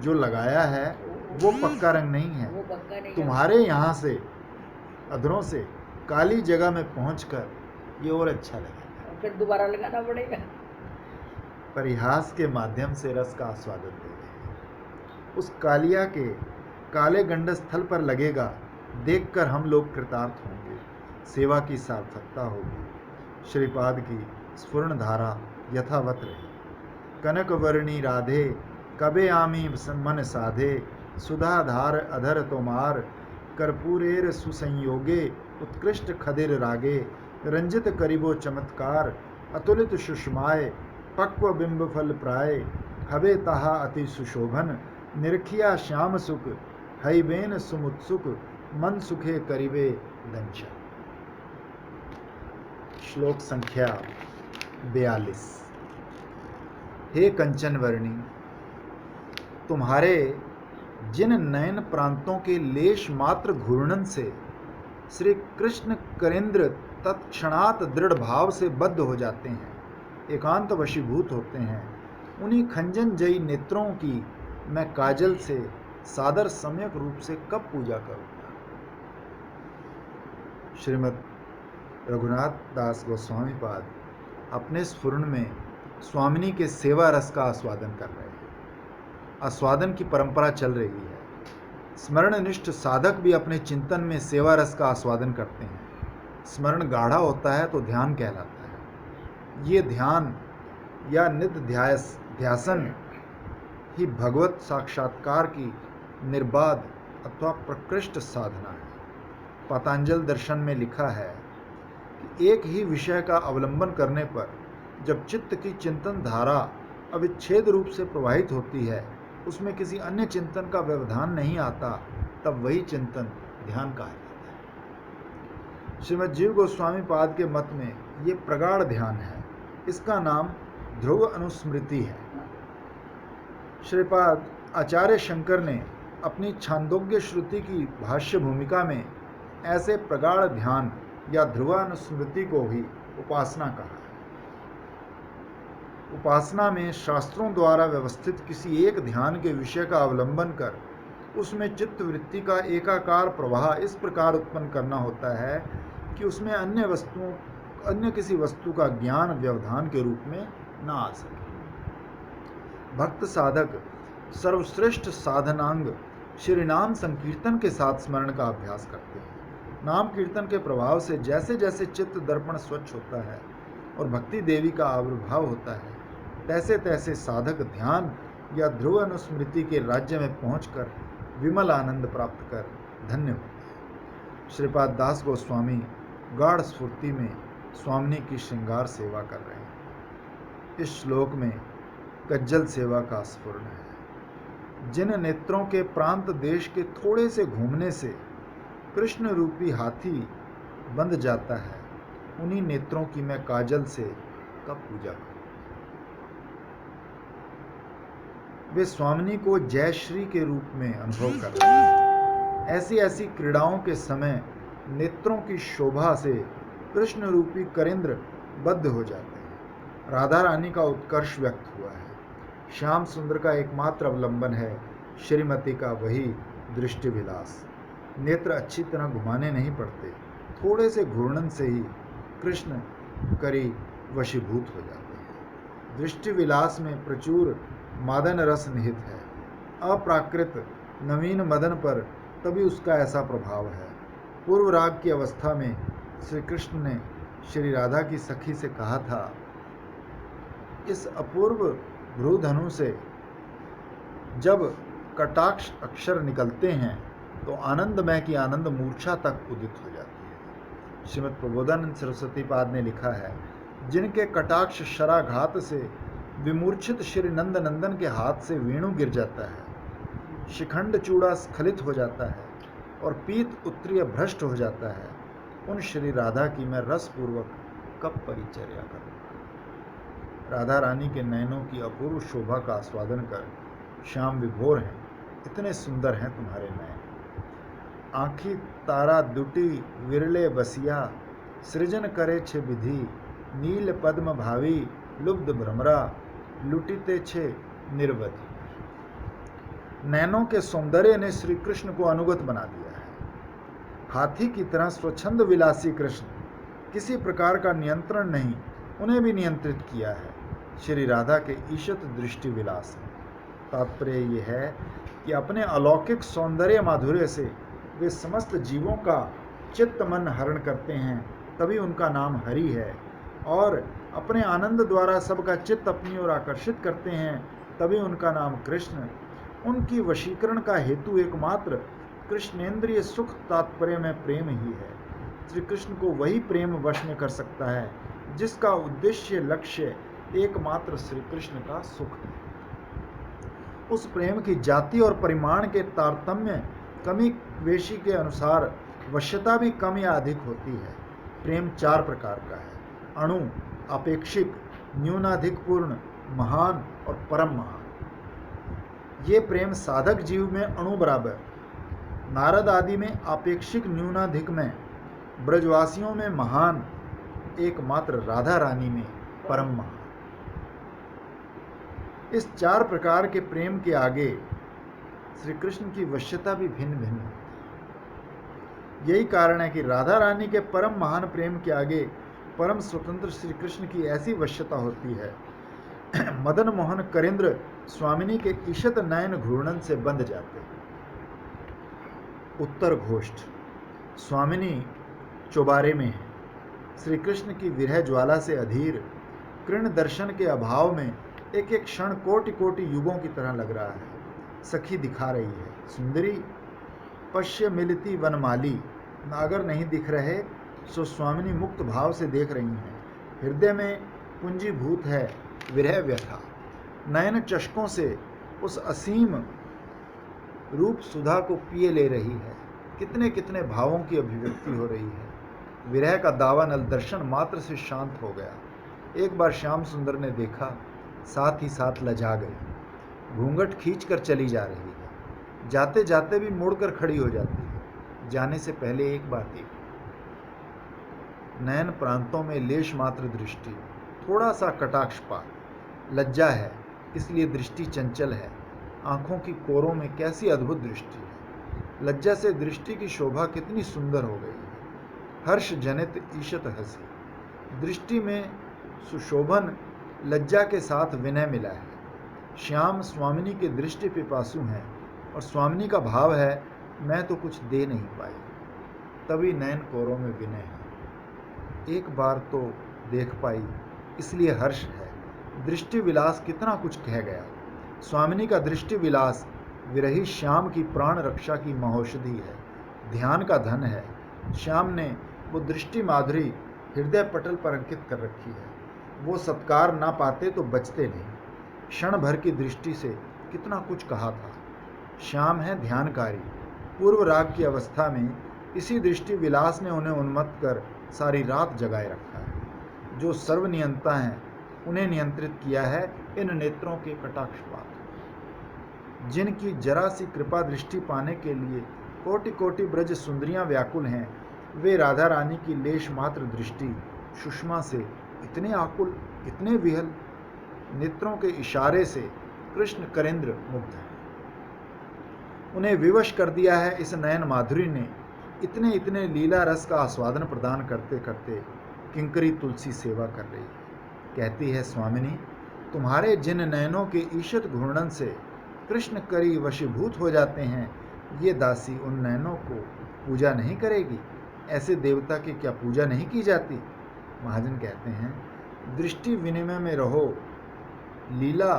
जो लगाया है वो पक्का रंग नहीं है। वो पक्का नहीं। तुम्हारे यहाँ से अधरों से काली जगह में पहुंचकर ये और अच्छा लगेगा। फिर दोबारा लगाना पड़ेगा। परिहास के माध्यम से रस का आस्वादन दे रहे। उस कालिया के काले गंड स्थल पर लगेगा, देखकर हम लोग कृतार्थ होंगे, सेवा की सार्थकता होगी। श्रीपाद की स्फुरण धारा यथावत रही। कनक वर्णी राधे कबे आमी मन साधे, सुधा धार अधर तोमार, कर्पूरेर सुसंयोगे, उत्कृष्ट खदिर रागे, रंजित करिबो चमत्कार, अतुलित सुषमाय, पक्व बिंब फल प्राय, हवे ताहा अति सुशोभन, निरखिया श्याम सुख, हईबेन सुमुत्सुक, मन सुखे करिबे दंशन। श्लोक संख्या 42। हे कंचन वर्णी, तुम्हारे जिन नयन प्रांतों के लेश मात्र घूर्णन से श्री कृष्ण करेंद्र तत्क्षणात दृढ़ भाव से बद्ध हो जाते हैं, एकांत वशीभूत होते हैं, उन्हीं खंजन जयी नेत्रों की मैं काजल से सादर सम्यक रूप से कब पूजा करूंगा। श्रीमद् रघुनाथ दास गोस्वामी पाद अपने स्फुरण में स्वामिनी के सेवा रस का आस्वादन कर रहे हैं। आस्वादन की परंपरा चल रही है। स्मरणनिष्ठ साधक भी अपने चिंतन में सेवा रस का आस्वादन करते हैं। स्मरण गाढ़ा होता है तो ध्यान कहलाता है। ये ध्यान या नित्य ध्यासन ही भगवत साक्षात्कार की निर्बाध अथवा प्रकृष्ट साधना है। पतंजल दर्शन में लिखा है कि एक ही विषय का अवलंबन करने पर जब चित्त की चिंतन धारा अविच्छेद रूप से प्रवाहित होती है, उसमें किसी अन्य चिंतन का व्यवधान नहीं आता, तब वही चिंतन ध्यान कहा जाता है। श्रीमद् जीव गोस्वामी पाद के मत में ये प्रगाढ़ ध्यान है। इसका नाम ध्रुव अनुस्मृति है। श्रीपाद आचार्य शंकर ने अपनी छांदोग्य श्रुति की भाष्य भूमिका में ऐसे प्रगाढ़ ध्यान या ध्रुवानुस्मृति को ही उपासना कहा है। उपासना में शास्त्रों द्वारा व्यवस्थित किसी एक ध्यान के विषय का अवलंबन कर उसमें चित्त वृत्ति का एकाकार प्रवाह इस प्रकार उत्पन्न करना होता है कि उसमें अन्य किसी वस्तु का ज्ञान व्यवधान के रूप में न आ सके। भक्त साधक सर्वश्रेष्ठ साधनांग श्री नाम संकीर्तन के साथ स्मरण का अभ्यास करते हैं। नाम कीर्तन के प्रभाव से जैसे जैसे चित्त दर्पण स्वच्छ होता है और भक्ति देवी का आविर्भाव होता है, तैसे तैसे साधक ध्यान या ध्रुव अनुस्मृति के राज्य में पहुंचकर विमल आनंद प्राप्त कर धन्य होते हैं। श्रीपाद दास गोस्वामी गाढ़ स्फूर्ति में स्वामिनी की श्रृंगार सेवा कर रहे हैं। इस श्लोक में कज्जल सेवा का स्फुरण है। जिन नेत्रों के प्रांत देश के थोड़े से घूमने से कृष्ण रूपी हाथी बंध जाता है, उन्हीं नेत्रों की मैं काजल से कब पूजा करूं। वे स्वामिनी को जय श्री के रूप में अनुभव कर रहे हैं। ऐसी ऐसी क्रीड़ाओं के समय नेत्रों की शोभा से कृष्ण रूपी करेंद्र बद्ध हो जाते हैं। राधा रानी का उत्कर्ष व्यक्त हुआ है। श्याम सुंदर का एकमात्र अवलंबन है श्रीमती का वही दृष्टि विलास। नेत्र अच्छी तरह घुमाने नहीं पड़ते, थोड़े से घूर्णन से ही कृष्ण करी वशीभूत हो जाते हैं। दृष्टि विलास में प्रचुर मादन रस निहित है। अप्राकृत नवीन मदन पर तभी उसका ऐसा प्रभाव है। पूर्व राग की अवस्था में श्री कृष्ण ने श्री राधा की सखी से कहा था, इस अपूर्व भ्रूधनु से जब कटाक्ष अक्षर निकलते हैं तो आनंदमय की आनंद मूर्छा तक उदित हो जाती है। श्रीमद् प्रबोधानंद सरस्वती पाद ने लिखा है, जिनके कटाक्ष शराघात से विमूर्छित श्री नंद नंदन के हाथ से वेणु गिर जाता है, शिखंड चूड़ा स्खलित हो जाता है और पीत उत्तरीय भ्रष्ट हो जाता है, उन श्री राधा की मैं रसपूर्वक कब परिचर्या करूँ। राधा रानी के नयनों की अपूर्व शोभा का आस्वादन कर श्याम विभोर हैं, इतने सुंदर हैं तुम्हारे नयन। आँखी तारा दुटी विरले बसिया, सृजन करे छे विधि, नील पद्म भावी लुब्ध भ्रमरा, लुटिते छे निर्वधि। नैनों के सौंदर्य ने श्री कृष्ण को अनुगत बना दिया है। हाथी की तरह स्वच्छंद विलासी कृष्ण, किसी प्रकार का नियंत्रण नहीं, उन्हें भी नियंत्रित किया है। श्री राधा के ईशत दृष्टि विलास है। तात्पर्य यह है कि अपने अलौकिक सौंदर्य माधुर्य से वे समस्त जीवों का चित्त मन हरण करते हैं, तभी उनका नाम हरि है। और अपने आनंद द्वारा सबका चित्त अपनी ओर आकर्षित करते हैं, तभी उनका नाम कृष्ण। उनकी वशीकरण का हेतु एकमात्र कृष्णेंद्रिय सुख तात्पर्य में प्रेम ही है। श्री कृष्ण को वही प्रेम वश में कर सकता है जिसका उद्देश्य लक्ष्य एकमात्र श्री कृष्ण का सुख है। उस प्रेम की जाति और परिमाण के तारतम्य कमी वेशी के अनुसार वश्यता भी कम या अधिक होती है। प्रेम चार प्रकार का है: अणु, अपेक्षिक, न्यूनाधिकपूर्ण, महान और परम महान। ये प्रेम साधक जीव में अणु बराबर, नारद आदि में अपेक्षिक न्यूनाधिक में, ब्रजवासियों में महान, एकमात्र राधा रानी में परम महान। इस चार प्रकार के प्रेम के आगे श्री कृष्ण की वश्यता भी भिन्न भिन्न है। यही कारण है कि राधा रानी के परम महान प्रेम के आगे परम स्वतंत्र श्री कृष्ण की ऐसी वश्यता होती है, मदन मोहन करेंद्र स्वामिनी के ईशत नयन घूर्णन से बंध जाते हैं। उत्तर घोष्ठ स्वामिनी चौबारे में है। श्री कृष्ण की विरह ज्वाला से अधीर कृष्ण दर्शन के अभाव में एक एक क्षण कोटि कोटि युगों की तरह लग रहा है। सखी दिखा रही है, सुंदरी पश्य मिलती वनमाली, नागर नहीं दिख रहे सो स्वामिनी मुक्त भाव से देख रही हैं। हृदय में पूंजीभूत है विरह व्यथा, नयन चषकों से उस असीम रूप सुधा को पिए ले रही है। कितने कितने भावों की अभिव्यक्ति हो रही है। विरह का दावानल दर्शन मात्र से शांत हो गया। एक बार श्याम सुंदर ने देखा, साथ ही साथ लजा गई। घूंघट खींच कर चली जा रही है, जाते जाते भी मुड़कर खड़ी हो जाती है। जाने से पहले एक बात ही, नयन प्रांतों में लेश मात्र दृष्टि, थोड़ा सा कटाक्षपात, लज्जा है इसलिए दृष्टि चंचल है। आंखों की कोरों में कैसी अद्भुत दृष्टि है। लज्जा से दृष्टि की शोभा कितनी सुंदर हो गई है। हर्ष जनित ईशत हंसी, दृष्टि में सुशोभन, लज्जा के साथ विनय मिला है। श्याम स्वामिनी के दृष्टि पिपासु हैं और स्वामिनी का भाव है, मैं तो कुछ दे नहीं पाई, तभी नयन कोरों में विनय है। एक बार तो देख पाई इसलिए हर्ष है। दृष्टि विलास कितना कुछ कह गया। स्वामिनी का दृष्टि विलास विरही श्याम की प्राण रक्षा की महौषधि है, ध्यान का धन है। श्याम ने वो दृष्टि माधुरी हृदय पटल पर अंकित कर रखी है। वो सत्कार ना पाते तो बचते नहीं। क्षण भर की दृष्टि से कितना कुछ कहा था। श्याम है ध्यानकारी। पूर्व राग की अवस्था में इसी दृष्टि विलास ने उन्हें उन्मत्त कर सारी रात जगाए रखा है। जो सर्वनियंता हैं उन्हें नियंत्रित किया है इन नेत्रों के कटाक्षपात। जिनकी जरा सी कृपा दृष्टि पाने के लिए कोटि कोटि ब्रज सुंदरियां व्याकुल हैं, वे राधा रानी की लेश मात्र दृष्टि सुषमा से इतने आकुल, इतने विहल, नेत्रों के इशारे से कृष्ण करेंद्र मुग्ध हैं। उन्हें विवश कर दिया है इस नयन माधुरी ने। इतने इतने लीला रस का आस्वादन प्रदान करते करते किंकरी तुलसी सेवा कर रही है। कहती है, स्वामिनी, तुम्हारे जिन नयनों के ईषत घूर्णन से कृष्ण करी वशीभूत हो जाते हैं, ये दासी उन नयनों को पूजा नहीं करेगी? ऐसे देवता की क्या पूजा नहीं की जाती? महाजन कहते हैं, दृष्टि विनिमय में रहो। लीला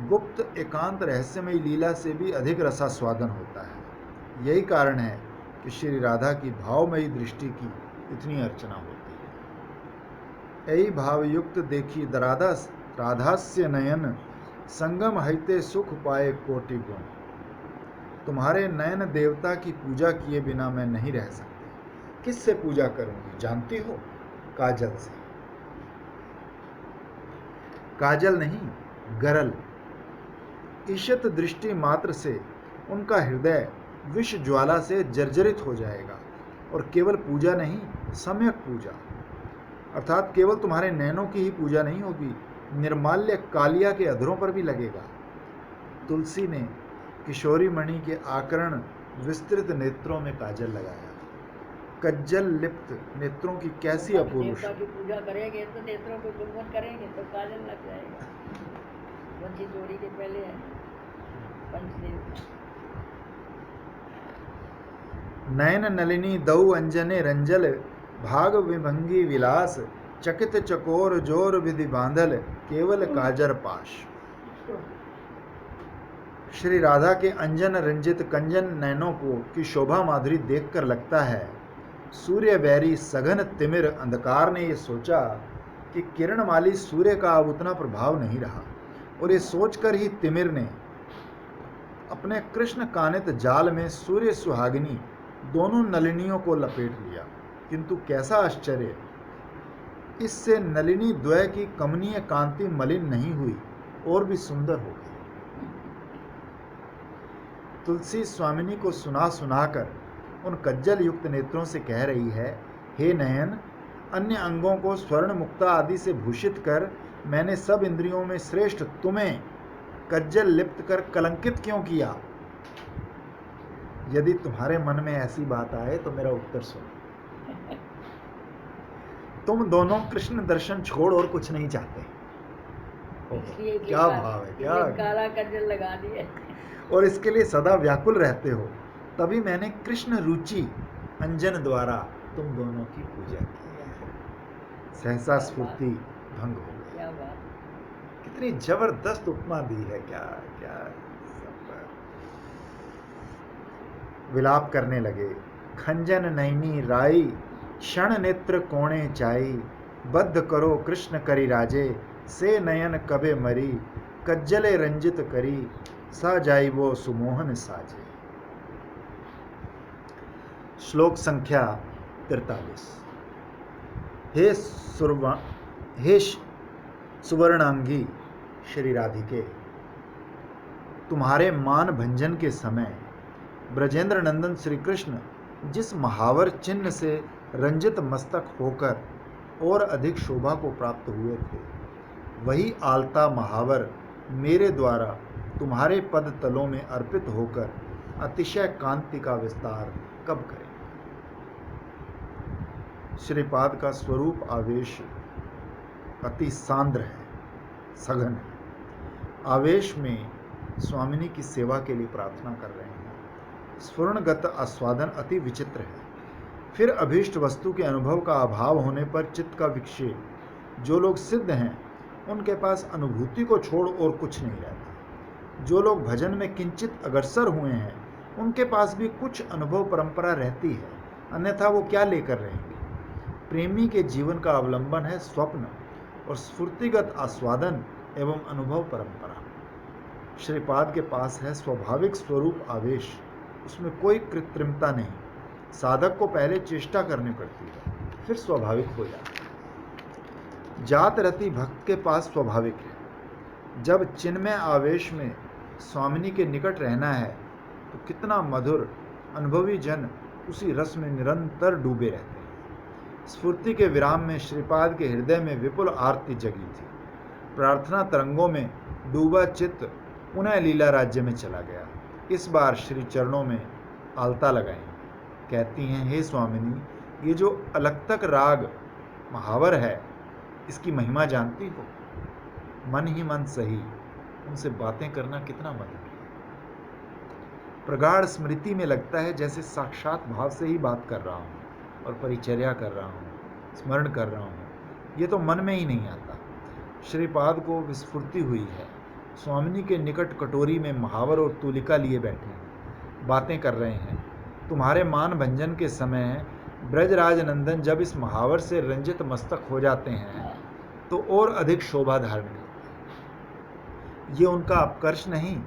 गुप्त एकांत रहस्यमयी लीला से भी अधिक रसास्वादन होता है। यही कारण है कि श्री राधा की भावमयी दृष्टि की इतनी अर्चना होती है। यही भावयुक्त देखी राधास्य नयन, संगम हईते सुख पाए कोटि गुण। तुम्हारे नयन देवता की पूजा किए बिना मैं नहीं रह सकती। किससे पूजा करूंगी जानती हो? काजल से। काजल नहीं, गरल। ईशत दृष्टि मात्र से उनका हृदय विष ज्वाला से जर्जरित हो जाएगा। और केवल पूजा नहीं, सम्यक पूजा, अर्थात केवल तुम्हारे नैनों की ही पूजा नहीं होगी, निर्माल्य कालिया के अधरों पर भी लगेगा। तुलसी ने किशोरी मणि के आकरण विस्तृत नेत्रों में काजल लगाया। कज्जल लिप्त नेत्रों की कैसी अपूर्व देवता की पूजा करेंगे तो नेत्रों को गुणगुण करेंगे तो काजल लग जाएगा। वंशी जोड़ी के पहले है पंचदेव। नयन नलिनी दौ अंजने रंजल, भाग विभंगी विलास, चकित चकोर जोर विधि बांधल, केवल काजर पाश। श्री राधा के अंजन रंजित कंजन नयनों को की शोभा माधुरी देखकर लगता है सूर्य बैरी सघन तिमिर अंधकार ने यह सोचा कि किरणमाली सूर्य का अब उतना प्रभाव नहीं रहा, और ये सोचकर ही तिमिर ने अपने कृष्ण कानित जाल में सूर्य सुहागिनी दोनों नलिनियों को लपेट लिया। किंतु कैसा आश्चर्य, इससे नलिनी द्वय की कमनीय कांति मलिन नहीं हुई और भी सुंदर हो गई। तुलसी स्वामिनी को सुना सुनाकर उन कज्जल युक्त नेत्रों से कह रही है, हे नयन, अन्य अंगों को स्वर्ण मुक्ता आदि से भूषित कर मैंने सब इंद्रियों में श्रेष्ठ तुम्हें कज्जल लिप्त कर कलंकित क्यों किया? यदि तुम्हारे मन में ऐसी बात आए तो मेरा उत्तर सुनो। तुम दोनों कृष्ण दर्शन छोड़ और कुछ नहीं चाहते। क्या भाव है, क्या काला कज्जल लगा दिए और इसके लिए सदा व्याकुल रहते हो। तभी मैंने कृष्ण रुचि अंजन द्वारा तुम दोनों की पूजा की है। सहसा स्फूर्ति भंग हो गई। क्या बात, कितनी जबरदस्त उपमा दी है। क्या क्या सब विलाप करने लगे। खंजन नैनी राई, क्षण नेत्र कोणे चाई, बद्ध करो कृष्ण करी राजे, से नयन कबे मरी, कज्जले रंजित करी, सा जाई वो सुमोहन साजे। श्लोक संख्या 43। हे सुवर्णांगी श्री राधिके, तुम्हारे मान भंजन के समय ब्रजेंद्र नंदन श्री कृष्ण जिस महावर चिन्ह से रंजित मस्तक होकर और अधिक शोभा को प्राप्त हुए थे, वही आलता महावर मेरे द्वारा तुम्हारे पद तलों में अर्पित होकर अतिशय कांति का विस्तार कब करें? श्रीपाद का स्वरूप आवेश अति सांद्र है, सघन है। आवेश में स्वामिनी की सेवा के लिए प्रार्थना कर रहे हैं। स्फुरणगत आस्वादन अति विचित्र है। फिर अभीष्ट वस्तु के अनुभव का अभाव होने पर चित्त का विक्षेप। जो लोग सिद्ध हैं उनके पास अनुभूति को छोड़ और कुछ नहीं रहता। जो लोग भजन में किंचित अग्रसर हुए हैं उनके पास भी कुछ अनुभव परंपरा रहती है, अन्यथा वो क्या लेकर रहेंगे? प्रेमी के जीवन का अवलंबन है स्वप्न और स्फूर्तिगत आस्वादन एवं अनुभव परंपरा। श्रीपाद के पास है स्वाभाविक स्वरूप आवेश, उसमें कोई कृत्रिमता नहीं। साधक को पहले चेष्टा करनी पड़ती है, फिर स्वाभाविक हो जाता है। जात रति भक्त के पास स्वाभाविक है। जब चिन्मय आवेश में स्वामिनी के निकट रहना है तो कितना मधुर अनुभवी जन उसी रस में निरंतर डूबे रहते हैं। स्फूर्ति के विराम में श्रीपाद के हृदय में विपुल आरती जगी थी। प्रार्थना तरंगों में डूबा चित्त पुनः लीला राज्य में चला गया। इस बार श्री चरणों में आलता लगाई, कहती हैं, हे स्वामिनी, ये जो अलक्तक राग महावर है, इसकी महिमा जानती हो? मन ही मन सही, उनसे बातें करना कितना मधुर है। प्रगाढ़ स्मृति में लगता है जैसे साक्षात भाव से ही बात कर रहा हूँ और परिचर्या कर रहा हूँ, स्मरण कर रहा हूँ। ये तो मन में ही नहीं आता। श्रीपाद को विस्फूर्ति हुई है। स्वामिनी के निकट कटोरी में महावर और तूलिका लिए बैठे हैं, बातें कर रहे हैं। तुम्हारे मान भंजन के समय ब्रजराज नंदन जब इस महावर से रंजित मस्तक हो जाते हैं तो और अधिक शोभा धारण करते हैं। ये उनका अपकर्ष नहीं,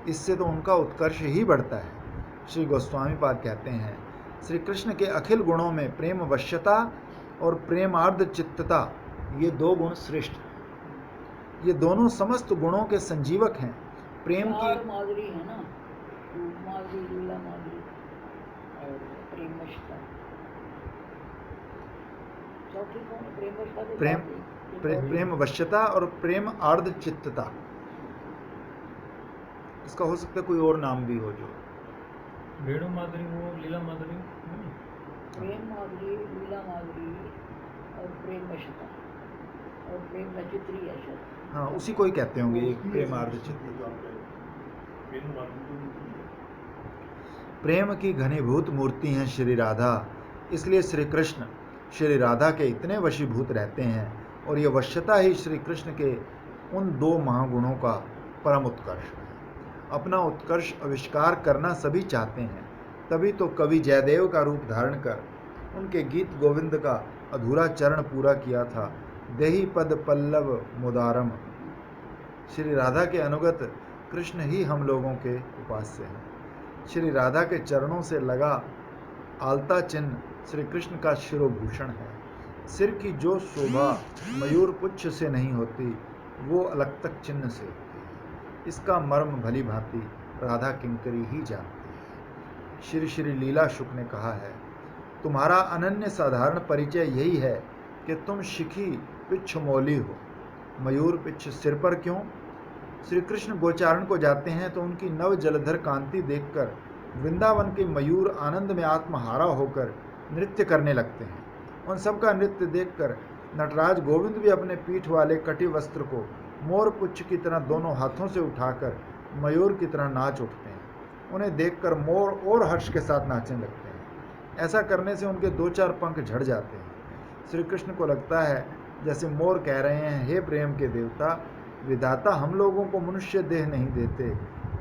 इससे तो उनका उत्कर्ष ही बढ़ता है। श्री गोस्वामी पाद कहते हैं, श्री कृष्ण के अखिल गुणों में प्रेम वश्यता और प्रेमार्ध चित्तता, ये दो गुण श्रेष्ठ हैं। ये दोनों समस्त गुणों के संजीवक हैं। प्रेम की माधुरी है ना, माधुरी, लीला माधुरी और प्रेम वश्यता। चौथी कौन? प्रेम वश्यता, प्रेम वश्यता और प्रेम आर्ध चित्तता। इसका हो सकता है कोई और नाम भी हो जो वेणु माधुरी, वो लीला माधुरी, प्रेम माधुरी, लीला माधुरी और प्रेम वश्यता और प्रेम रचित्री है शायद। हाँ, उसी को ही कहते होंगे, एक प्रेम आर्ध चित्तता। प्रेम की घनीभूत मूर्ति हैं श्री राधा, इसलिए श्री कृष्ण श्री राधा के इतने वशीभूत रहते हैं। और ये वश्यता ही श्री कृष्ण के उन दो महागुणों का परम उत्कर्ष है। अपना उत्कर्ष आविष्कार करना सभी चाहते हैं, तभी तो कवि जयदेव का रूप धारण कर उनके गीत गोविंद का अधूरा चरण पूरा किया था, देहि पद पल्लव मुदारम। श्री राधा के अनुगत कृष्ण ही हम लोगों के उपास्य हैं। श्री राधा के चरणों से लगा आलता चिन्ह श्री कृष्ण का शिरोभूषण है। सिर की जो शोभा मयूर पुच्छ से नहीं होती, वो अलक्तक चिन्ह से होती है। इसका मर्म भली भांति राधा किंकरी ही जानती है। श्री श्री लीला शुक ने कहा है, तुम्हारा अनन्य साधारण परिचय यही है कि तुम शिखी पिच्छ मौली हो। मयूर पिच्छ सिर पर क्यों? श्री कृष्ण गोचारण को जाते हैं तो उनकी नव जलधर कांति देखकर वृंदावन के मयूर आनंद में आत्महारा होकर नृत्य करने लगते हैं। उन सबका नृत्य देखकर नटराज गोविंद भी अपने पीठ वाले कटी वस्त्र को मोर पुच्छ की तरह दोनों हाथों से उठाकर मयूर की तरह नाच उठते हैं। उन्हें देखकर मोर और हर्ष के साथ नाचने लगते हैं। ऐसा करने से उनके दो चार पंख झड़ जाते हैं। श्री कृष्ण को लगता है जैसे मोर कह रहे हैं, हे प्रेम के देवता, विधाता हम लोगों को मनुष्य देह नहीं देते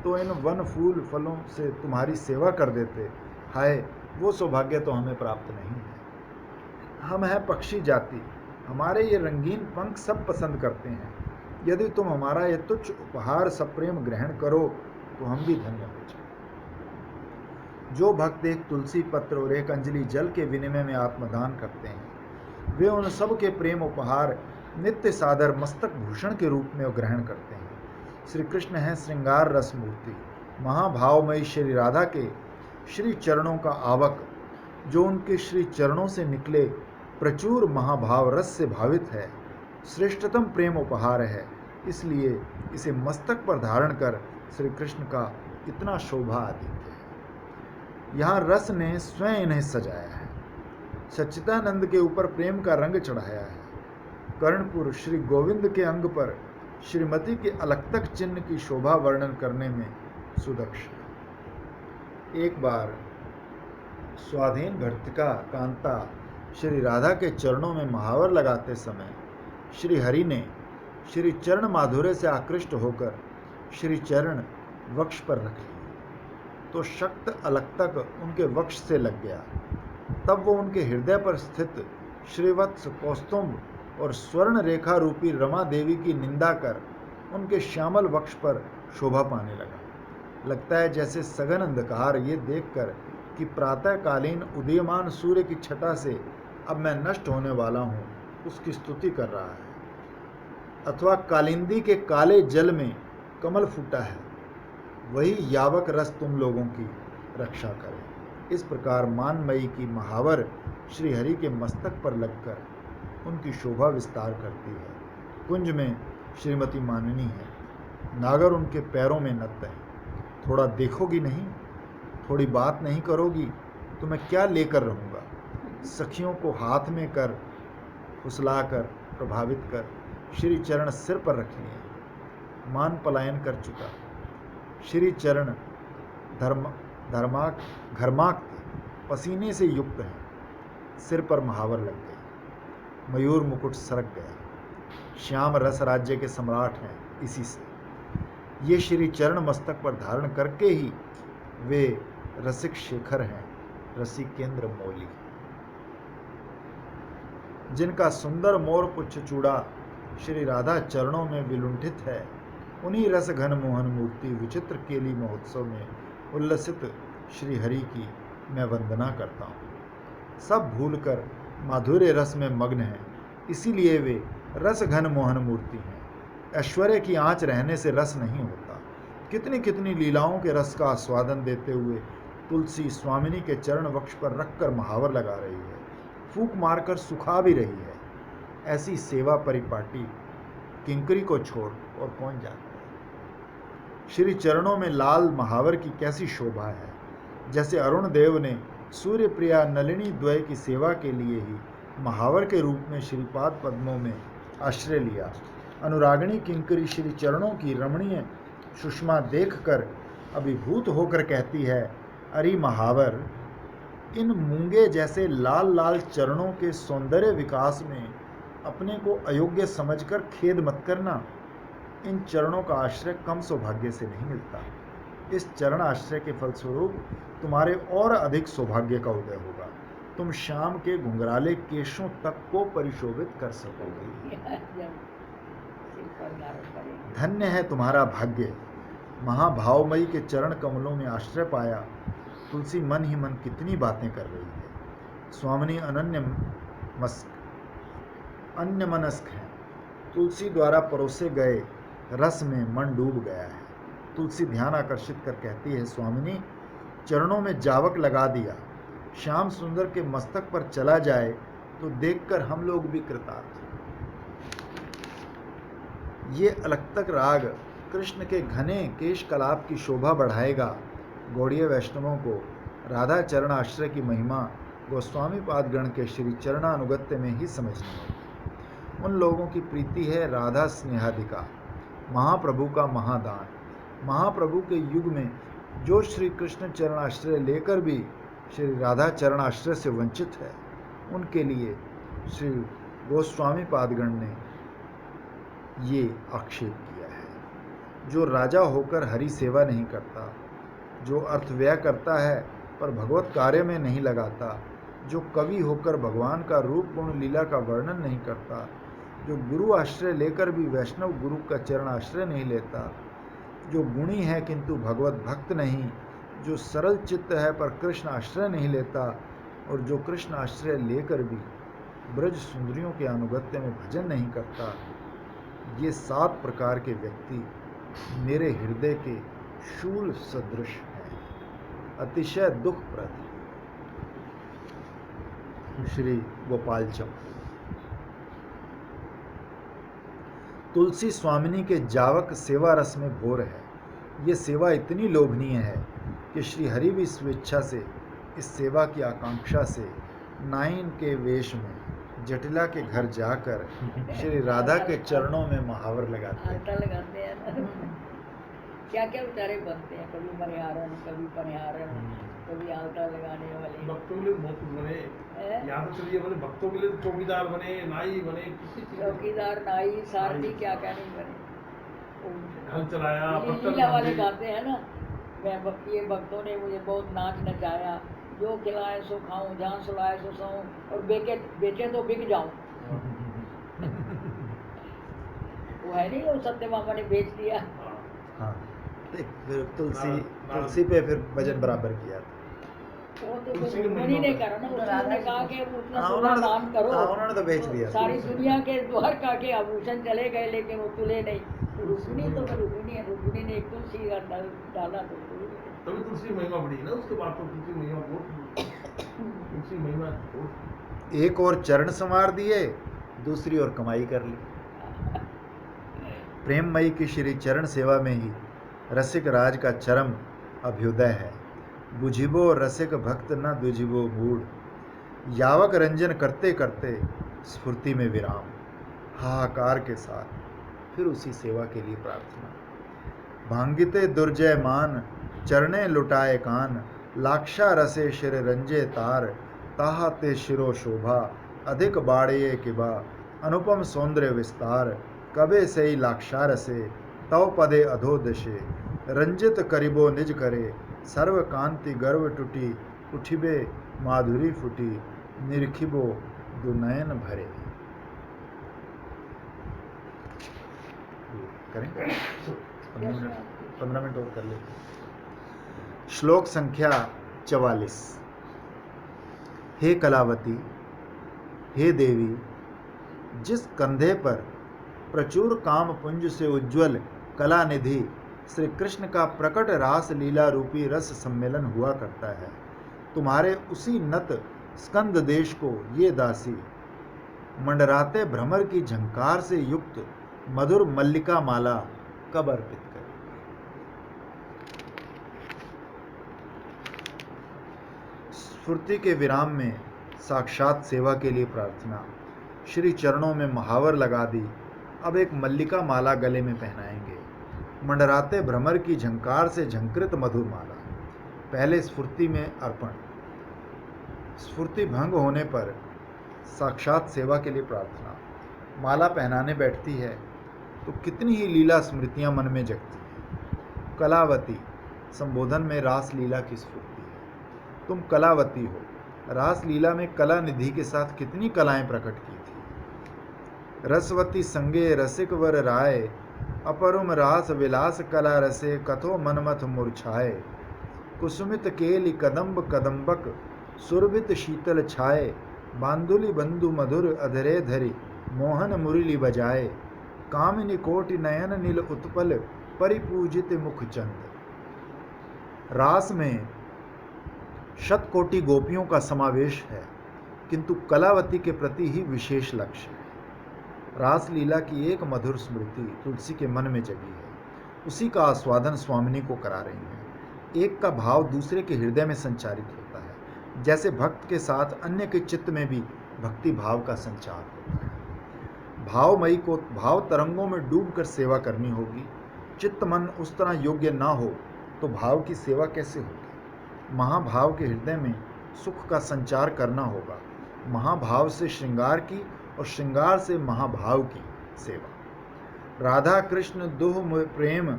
तो इन वन फूल फलों से तुम्हारी सेवा कर देते। हाय, वो सौभाग्य तो हमें प्राप्त नहीं है। हम हैं पक्षी जाति, हमारे ये रंगीन पंख सब पसंद करते हैं। यदि तुम हमारा ये तुच्छ उपहार सप्रेम ग्रहण करो तो हम भी धन्य हो जाए। जो भक्त एक तुलसी पत्र और एक अंजलि जल के विनिमय में आत्मदान करते हैं, वे उन सब के प्रेम उपहार नित्य सादर मस्तक भूषण के रूप में ग्रहण करते हैं। श्री कृष्ण हैं श्रृंगार रस मूर्ति, महाभावमयी श्री राधा के श्री चरणों का आवक, जो उनके श्री चरणों से निकले प्रचुर महाभाव रस से भावित है, श्रेष्ठतम प्रेम उपहार है। इसलिए इसे मस्तक पर धारण कर श्री कृष्ण का इतना शोभा अधिक है। यहाँ रस ने स्वयं इन्हें सजाया है, सच्चिदानंद के ऊपर प्रेम का रंग चढ़ाया है। कर्णपुर श्री गोविंद के अंग पर श्रीमती के अलक्तक चिन्ह की शोभा वर्णन करने में सुदक्ष है। एक बार स्वाधीन भर्तिका कांता श्री राधा के चरणों में महावर लगाते समय श्री हरि ने श्री चरण माधुर्य से आकृष्ट होकर श्री चरण वक्ष पर रख लिए तो शक्त अलक्तक उनके वक्ष से लग गया। तब वो उनके हृदय पर स्थित श्रीवत्स कौस्तुभ और स्वर्ण रेखा रूपी रमा देवी की निंदा कर उनके श्यामल वक्ष पर शोभा पाने लगा। लगता है जैसे सघन अंधकार ये देखकर कि प्रातःकालीन उदीयमान सूर्य की छटा से अब मैं नष्ट होने वाला हूँ, उसकी स्तुति कर रहा है। अथवा कालिंदी के काले जल में कमल फूटा है, वही यावक रस तुम लोगों की रक्षा करे। इस प्रकार मानमयी की महावर श्री हरि के मस्तक पर लगकर उनकी शोभा विस्तार करती है। कुंज में श्रीमती माननी है, नागर उनके पैरों में नत है। थोड़ा देखोगी नहीं, थोड़ी बात नहीं करोगी तो मैं क्या लेकर रहूँगा। सखियों को हाथ में कर फुसलाकर प्रभावित कर श्री चरण सिर पर रख लिए। मान पलायन कर चुका, श्री चरण घर्माक्त पसीने से युक्त हैं। सिर पर महावर लग गई, मयूर मुकुट सरक गया। श्याम रस राज्य के सम्राट हैं इसी से। ये श्री चरण मस्तक पर धारण करके ही वे रसिक शेखर हैं, रसिक केंद्र मौली। जिनका सुंदर मोर पुच्छ चूड़ा श्री राधा चरणों में विलुंठित है, उन्हीं रस घन मोहन मूर्ति विचित्र केली महोत्सव में उल्लसित श्री हरि की मैं वंदना करता हूँ। सब भूलकर माधुर्य रस में मग्न हैं, इसीलिए वे रस घन मोहन मूर्ति हैं। ऐश्वर्य की आंच रहने से रस नहीं होता। कितनी कितनी लीलाओं के रस का आस्वादन देते हुए तुलसी स्वामिनी के चरण वक्ष पर रखकर महावर लगा रही है, फूंक मारकर सुखा भी रही है। ऐसी सेवा परिपाटी किंकरी को छोड़ और कौन जानता है। श्री चरणों में लाल महावर की कैसी शोभा है। जैसे अरुण देव ने सूर्य प्रिया नलिनी द्वय की सेवा के लिए ही महावर के रूप में श्रीपाद पद्मों में आश्रय लिया। अनुरागिणी किंकरी श्री चरणों की रमणीय सुषमा देखकर अभिभूत होकर कहती है, अरे महावर, इन मूंगे जैसे लाल लाल चरणों के सौंदर्य विकास में अपने को अयोग्य समझकर खेद मत करना। इन चरणों का आश्रय कम सौभाग्य से नहीं मिलता। इस चरण आश्रय के फलस्वरूप तुम्हारे और अधिक सौभाग्य का उदय होगा। तुम शाम के घुंघराले केशों तक को परिशोभित कर सकोगे। धन्य है तुम्हारा भाग्य। महाभावमयी के चरण कमलों में आश्रय पाया। तुलसी मन ही मन कितनी बातें कर रही है। स्वामिनी अन्यमनस्क है। तुलसी द्वारा परोसे गए रस में मन डूब गया है। तुलसी ध्यान आकर्षित कर कहती है, स्वामिनी, चरणों में जावक लगा दिया। श्याम सुंदर के मस्तक पर चला जाए तो देखकर हम लोग भी कृतार्थ। ये अलक्तक राग कृष्ण के घने केश कलाप की शोभा बढ़ाएगा। गौड़ीय वैष्णवों को राधा चरण आश्रय की महिमा गोस्वामी पादगण के श्री चरणानुगत्य में ही समझनी होगी। उन लोगों की प्रीति है राधा स्नेहाधिका, महाप्रभु का महादान। महाप्रभु के युग में जो श्री कृष्ण चरण आश्रय लेकर भी श्री राधा चरण आश्रय से वंचित है, उनके लिए श्री गोस्वामी पादगण ने ये आक्षेप किया है। जो राजा होकर हरि सेवा नहीं करता, जो अर्थ व्यय करता है पर भगवत कार्य में नहीं लगाता, जो कवि होकर भगवान का रूप गुण लीला का वर्णन नहीं करता, जो गुरु आश्रय लेकर भी वैष्णव गुरु का चरण आश्रय नहीं लेता, जो गुणी है किंतु भगवत भक्त नहीं, जो सरल चित्त है पर कृष्ण आश्रय नहीं लेता, और जो कृष्ण आश्रय लेकर भी ब्रज सुंदरियों के अनुगत्य में भजन नहीं करता, ये 7 प्रकार के व्यक्ति मेरे हृदय के शूल सदृश हैं, अतिशय दुखप्रद। श्री गोपाल चंद। तुलसी स्वामिनी के जावक सेवा रस में भोर है। ये सेवा इतनी लोभनीय है कि श्री हरि भी स्वेच्छा से इस सेवा की आकांक्षा से नाइन के वेश में जटिला के घर जाकर श्री राधा के चरणों में महावर लगाते हैं। क्या क्या बेचारे बनते हैं, कभी मनिहारन, कभी पनिहारन, कभी आलता लगाने वाले। भक्तों के लिए बहुत बने, यहाँ तो चलिए बने, भक्तों के लिए चौकीदार बने, नाई बने, चौकीदार, नाई, सारथी, क्या क्या नहीं बने। हल चलाया, लीला वाले गाते हैं ना, ये भक्तों ने मुझे बहुत नाच नचाया, जो खिलाए सो खाऊं, जहाँ सुलाए सो सोऊं, और बेचे तो बिक जाऊं। वो है नहीं, वो सत्यभामा ने बेच दिया। हाँ, फिर तुलसी पे फिर वजन बराबर किया था। वो तो उन्हीं ने करा ना, उन्होंने कहा कि उतना सोना दान करो। उन्होंने तो बेच दिया। सारी दुनिया के द्वारका के आभूषण चले गए, लेकिन वो तुले नहीं। रुक्मिणी तो रुक्मिणी है, रुक्मिणी ने एक तुलसी डाला तो तभी तुलसी महिमा बढ़ी ना, उसके बाद तो तुलसी महिमा बहुत, तुलसी महिमा बहुत। एक और चरण संवार दिए, दूसरी ओर कमाई कर ली। प्रेममयी की श्री चरण सेवा में ही रसिक राज का चरम अभ्युदय है। बुझिबो रसिक भक्त न दुझिबो मूढ़, यावक रंजन करते करते स्फूर्ति में विराम। हाहाकार के साथ फिर उसी सेवा के लिए प्रार्थना। भांगिते दुर्जय मान, चरणे लुटाए कान, लाक्षा रसे शिर रंजे तार, ताहा ते शिरो शोभा, अधिक बाड़े किबा, अनुपम सौंदर्य विस्तार, कबे सई लाक्षा रसे, तव पदे अधोदशे, रंजित करिबो निज करे, सर्व कांति गर्व टूटी, उठिबे माधुरी फुटी, निरखिबो दुनयन भरे। करें 15 मिनट और कर ले। श्लोक संख्या 44। हे कलावती, हे देवी, जिस कंधे पर प्रचुर काम पुंज से उज्ज्वल कला निधि श्री कृष्ण का प्रकट रास लीला रूपी रस सम्मेलन हुआ करता है, तुम्हारे उसी नत स्कंद देश को ये दासी मंडराते भ्रमर की झंकार से युक्त मधुर मल्लिका माला कब अर्पित करे। स्फूर्ति के विराम में साक्षात सेवा के लिए प्रार्थना। श्री चरणों में महावर लगा दी, अब एक मल्लिका माला गले में पहनाएंगे। मंडराते भ्रमर की झंकार से झंकृत मधुर माला। पहले स्फूर्ति में अर्पण। स्फूर्ति भंग होने पर साक्षात सेवा के लिए प्रार्थना। माला पहनाने बैठती है तो कितनी ही लीला स्मृतियां मन में जगती हैं। कलावती संबोधन में रास लीला की स्फूर्ति है। तुम कलावती हो। रास लीला में कला निधि के साथ कितनी कलाएं प्रकट की थी। रसवती संगे रसिक वर राय, अपरुम रास विलास कला रसे, कथो मनमथ मूर्छाए, कुसुमित केलि कदम्ब कदम्बक, सुरभित शीतल छाए, बांधुली बंधु मधुर अधरे धरि, मोहन मुरली बजाए, कामिनी कोटि नयन नील उत्पल, परिपूजित मुख चंद। रास में शतकोटि गोपियों का समावेश है, किंतु कलावती के प्रति ही विशेष लक्ष्य है। रास लीला की एक मधुर स्मृति तुलसी के मन में जगी है, उसी का आस्वादन स्वामिनी को करा रही हैं। एक का भाव दूसरे के हृदय में संचारित होता है, जैसे भक्त के साथ अन्य के चित्त में भी भक्ति भाव का संचार होता है। भावमयी को भाव तरंगों में डूबकर सेवा करनी होगी। चित्त मन उस तरह योग्य ना हो तो भाव की सेवा कैसे होगी। महाभाव के हृदय में सुख का संचार करना होगा। महाभाव से श्रृंगार की और श्रृंगार से महाभाव की सेवा। राधा कृष्ण दुह प्रेम,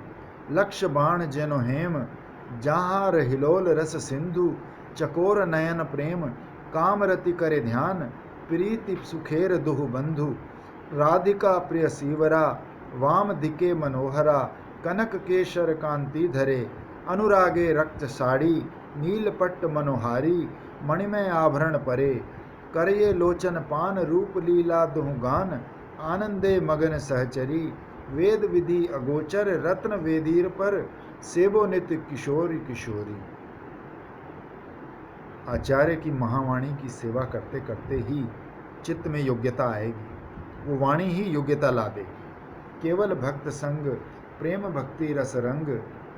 लक्ष्य बाण जेनो हेम, जहाँ हिलोल रस सिंधु, चकोर नयन प्रेम, कामरति करे ध्यान, प्रीति सुखेर दुह बंधु, राधिका प्रिय सीवरा, वाम दिके मनोहरा, कनक केशर कांति धरे, अनुरागे रक्त साड़ी, नीलपट्ट मनोहारी, मणिमय आभरण परे, करये लोचन पान, रूप लीला दुहगान, आनंदे मगन सहचरी, वेद विधि अगोचर, रत्न वेदीर पर, सेबो नित्य किशोरी किशोरी। आचार्य की महावाणी की सेवा करते करते ही चित्त में योग्यता आएगी। वो वाणी ही योग्यता ला देगी। केवल भक्त संग, प्रेम भक्ति रस रंग,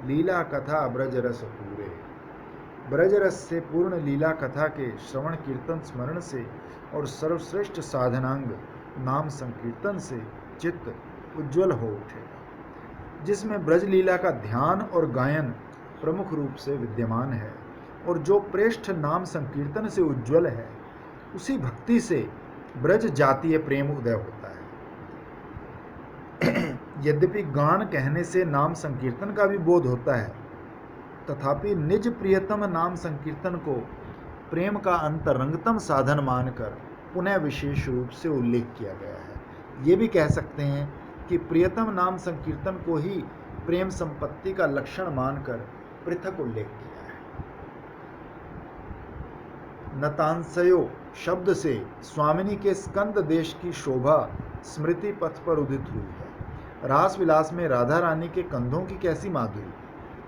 लीला कथा ब्रज रस पूरे। ब्रज रस से पूर्ण लीला कथा के श्रवण कीर्तन स्मरण से और सर्वश्रेष्ठ साधनांग नाम संकीर्तन से चित्त उज्ज्वल हो उठेगा, जिसमें ब्रज लीला का ध्यान और गायन प्रमुख रूप से विद्यमान है। और जो प्रेष्ठ नाम संकीर्तन से उज्ज्वल है, उसी भक्ति से ब्रज जातीय प्रेम उदय होता है। यद्यपि गान कहने से नाम संकीर्तन का भी बोध होता है, तथापि निज प्रियतम नाम संकीर्तन को प्रेम का अंतरंगतम साधन मानकर पुनः विशेष रूप से उल्लेख किया गया है। ये भी कह सकते हैं कि प्रियतम नाम संकीर्तन को ही प्रेम संपत्ति का लक्षण मानकर पृथक उल्लेख किया है। नतांसयो शब्द से स्वामिनी के स्कंद देश की शोभा स्मृति पथ पर उदित हुई है। रास विलास में राधा रानी के कंधों की कैसी माधुरी,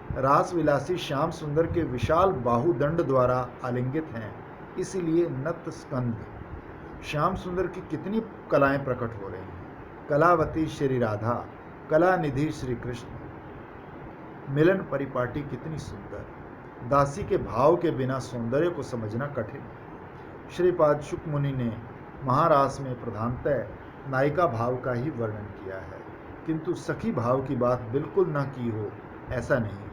रास विलासी श्याम सुंदर के विशाल बाहुदंड द्वारा आलिंगित हैं, इसीलिए नत स्कंद। श्याम सुंदर की कितनी कलाएं प्रकट हो रही हैं। कलावती श्री राधा, कला निधि श्री कृष्ण, मिलन परिपाटी कितनी सुंदर। दासी के भाव के बिना सौंदर्य को समझना कठिन है। श्रीपाद शुक मुनि ने महारास में प्रधानतः नायिका भाव का ही वर्णन किया है, किंतु सखी भाव की बात बिल्कुल न की हो ऐसा नहीं है।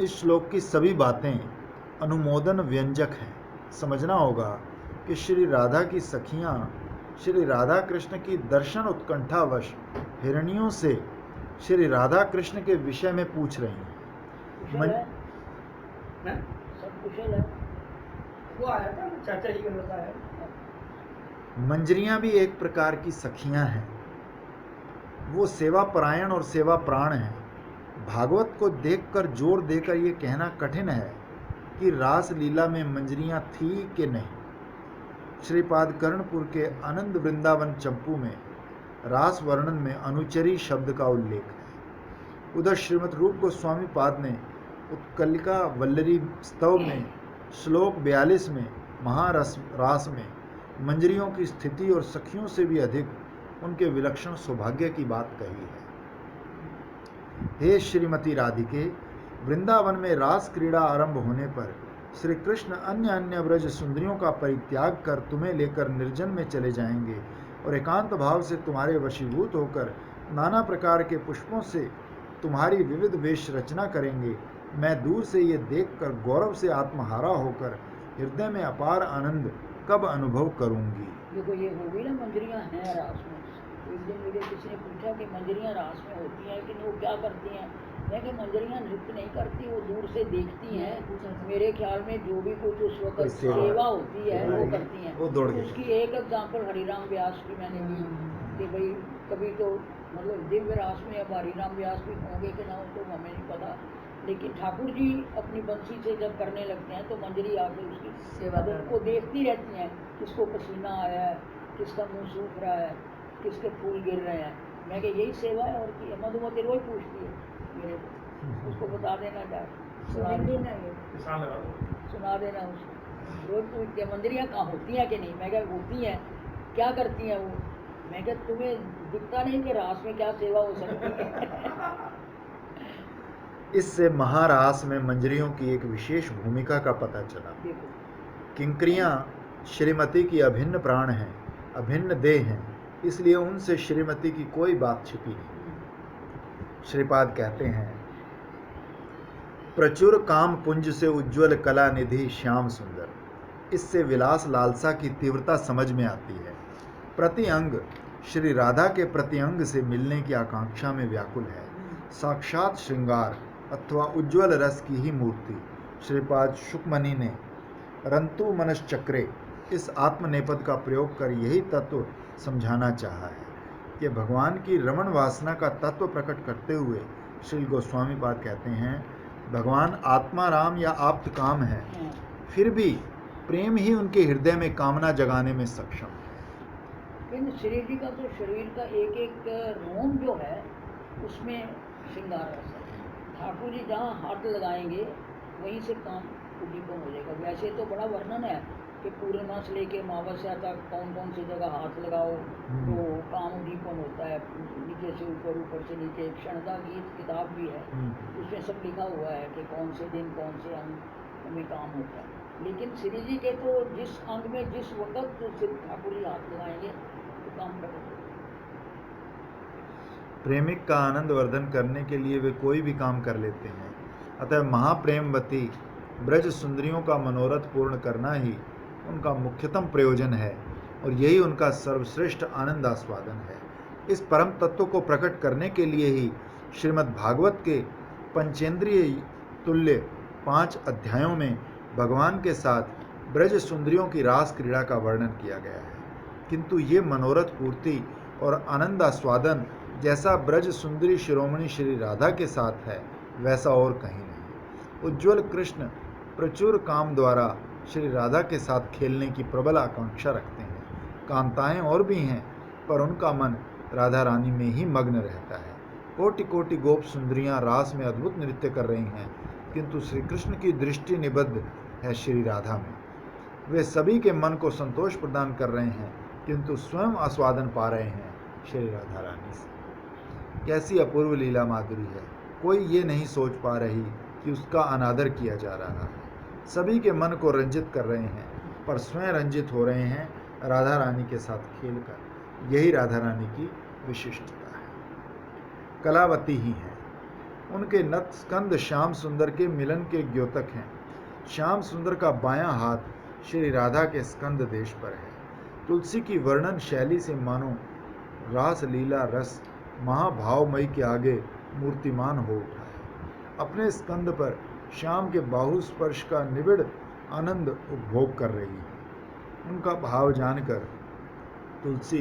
इस श्लोक की सभी बातें अनुमोदन व्यंजक हैं। समझना होगा कि श्री राधा की सखियां श्री राधा कृष्ण की दर्शन उत्कंठावश हिरणियों से श्री राधा कृष्ण के विषय में पूछ रही हैं। कुशल है? सब कुशल है। वो आया था चाचा जी ने बताया। मंजरियां भी एक प्रकार की सखियां हैं। वो सेवा परायण और सेवा प्राण हैं। भागवत को देखकर जोर देकर ये कहना कठिन है कि रास लीला में मंजरियां थी कि नहीं। श्रीपाद कर्णपुर के आनंद वृंदावन चंपू में रास वर्णन में अनुचरी शब्द का उल्लेख है। उधर श्रीमद रूप गोस्वामी पाद ने उत्कलिका वल्लरी स्तव में श्लोक 42 में महारस रास में मंजरियों की स्थिति और सखियों से भी अधिक उनके विलक्षण सौभाग्य की बात कही है। हे श्रीमती राधिके, वृंदावन में रास क्रीड़ा आरंभ होने पर श्री कृष्ण अन्य व्रज सुंदरियों का परित्याग कर तुम्हें लेकर निर्जन में चले जाएंगे और एकांत भाव से तुम्हारे वशीभूत होकर नाना प्रकार के पुष्पों से तुम्हारी विविध वेश रचना करेंगे। मैं दूर से ये देखकर गौरव से आत्महारा होकर हृदय में अपार आनंद कब अनुभव करूंगी। देखो ये हो गई ना, मंजरियां हैं रास में। एक दिन मुझे किसी ने पूछा कि मंजरियां रास में होती हैं कि वो क्या करती हैं। मैं कि मंजरियां नृत्य नहीं करती, वो दूर से देखती हैं। मेरे ख्याल में जो भी कुछ उस वक्त सेवा होती है वो करती हैं। उसकी एक एग्जाम्पल हरिराम व्यास की मैंने दी कि भाई कभी तो मतलब दिव्य रास में अब हरिराम व्यास भी होंगे कि ना हो तो हमें नहीं पता, लेकिन ठाकुर जी अपनी बंसी से जब करने लगते हैं तो मंजरी आके उसकी सेवा को देखती रहती हैं, किसको पसीना आया है, किसका मुंह सूख रहा है, किसके फूल गिर रहे हैं। मैं कि यही सेवा है और की मधुमती रोज पूछती है मेरे को, उसको बता देना चाहे सुना देना उसको। रोज पूछती है मंजरियाँ कहाँ होती हैं कि नहीं। मैं क्या होती हैं, क्या करती हैं वो। मैं क्या तुम्हें दिखता नहीं कि रास में क्या सेवा हो सकती है। इससे महारास में मंजरियों की एक विशेष भूमिका का पता चला। किंकरियां श्रीमती की अभिन्न प्राण हैं, अभिन्न देह हैं, इसलिए उनसे श्रीमती की कोई बात छिपी नहीं। श्रीपाद कहते हैं, प्रचुर काम पुंज से उज्ज्वल कला निधि श्याम सुंदर। इससे विलास लालसा की तीव्रता समझ में आती है। प्रति अंग श्री राधा के प्रति अंग से मिलने की आकांक्षा में व्याकुल है। साक्षात श्रृंगार अथवा उज्ज्वल रस की ही मूर्ति। श्रीपाद शुकमणि ने रंतु मनश्चक्रे इस आत्मनेपद का प्रयोग कर यही तत्व समझाना चाहा है कि भगवान की रमण वासना का तत्व प्रकट करते हुए श्री गोस्वामी पाद कहते हैं, भगवान आत्मा राम या आप्त काम है, फिर भी प्रेम ही उनके हृदय में कामना जगाने में सक्षम है। श्री जी का तो शरीर का एक एक रोम जो है उसमें श्रृंगार रस है। ठाकुर जी जहाँ हाथ लगाएंगे वहीं से काम उद्दीपन हो जाएगा। वैसे तो बड़ा वर्णन है कि पूर्णिमा से लेके अमावस्या तक कौन कौन सी जगह हाथ लगाओ तो काम उद्दीपन होता है, नीचे से ऊपर, ऊपर से नीचे। क्षणदा गीत किताब भी है, उसमें सब लिखा हुआ है कि कौन से दिन कौन से अंग में काम होता है। लेकिन श्री जी के तो जिस अंग में जिस वक्त ठाकुर जी हाथ लगाएंगे तो काम प्रकट होगा। प्रेमिक का आनंद वर्धन करने के लिए वे कोई भी काम कर लेते हैं। अतः महाप्रेमवती ब्रज सुंदरियों का मनोरथ पूर्ण करना ही उनका मुख्यतम प्रयोजन है और यही उनका सर्वश्रेष्ठ आनंद आस्वादन है। इस परम तत्व को प्रकट करने के लिए ही श्रीमद् भागवत के पंचेंद्रिय तुल्य 5 अध्यायों में भगवान के साथ ब्रज सुंदरियों की रास क्रीड़ा का वर्णन किया गया है। किंतु ये मनोरथ पूर्ति और आनंद आस्वादन जैसा ब्रज सुंदरी शिरोमणि श्री राधा के साथ है वैसा और कहीं नहीं। उज्ज्वल कृष्ण प्रचुर काम द्वारा श्री राधा के साथ खेलने की प्रबल आकांक्षा रखते हैं। कांताएं और भी हैं पर उनका मन राधा रानी में ही मग्न रहता है। कोटि कोटि गोप सुंदरियां रास में अद्भुत नृत्य कर रही हैं, किंतु श्री कृष्ण की दृष्टि निबद्ध है श्री राधा में। वे सभी के मन को संतोष प्रदान कर रहे हैं, किंतु स्वयं आस्वादन पा रहे हैं श्री राधा रानी से। कैसी अपूर्व लीला माधुरी है, कोई ये नहीं सोच पा रही कि उसका अनादर किया जा रहा है। सभी के मन को रंजित कर रहे हैं, पर स्वयं रंजित हो रहे हैं राधा रानी के साथ खेलकर। यही राधा रानी की विशिष्टता है। कलावती ही है। उनके नत स्कंद श्याम सुंदर के मिलन के द्योतक हैं। श्याम सुंदर का बायां हाथ श्री राधा के स्कंद देश पर है। तुलसी की वर्णन शैली से मानो रास लीला रस महाभावमयी के आगे मूर्तिमान हो उठा है। अपने स्कंद पर श्याम के बाहु स्पर्श का निबिड़ आनंद उपभोग कर रही है। उनका भाव जानकर तुलसी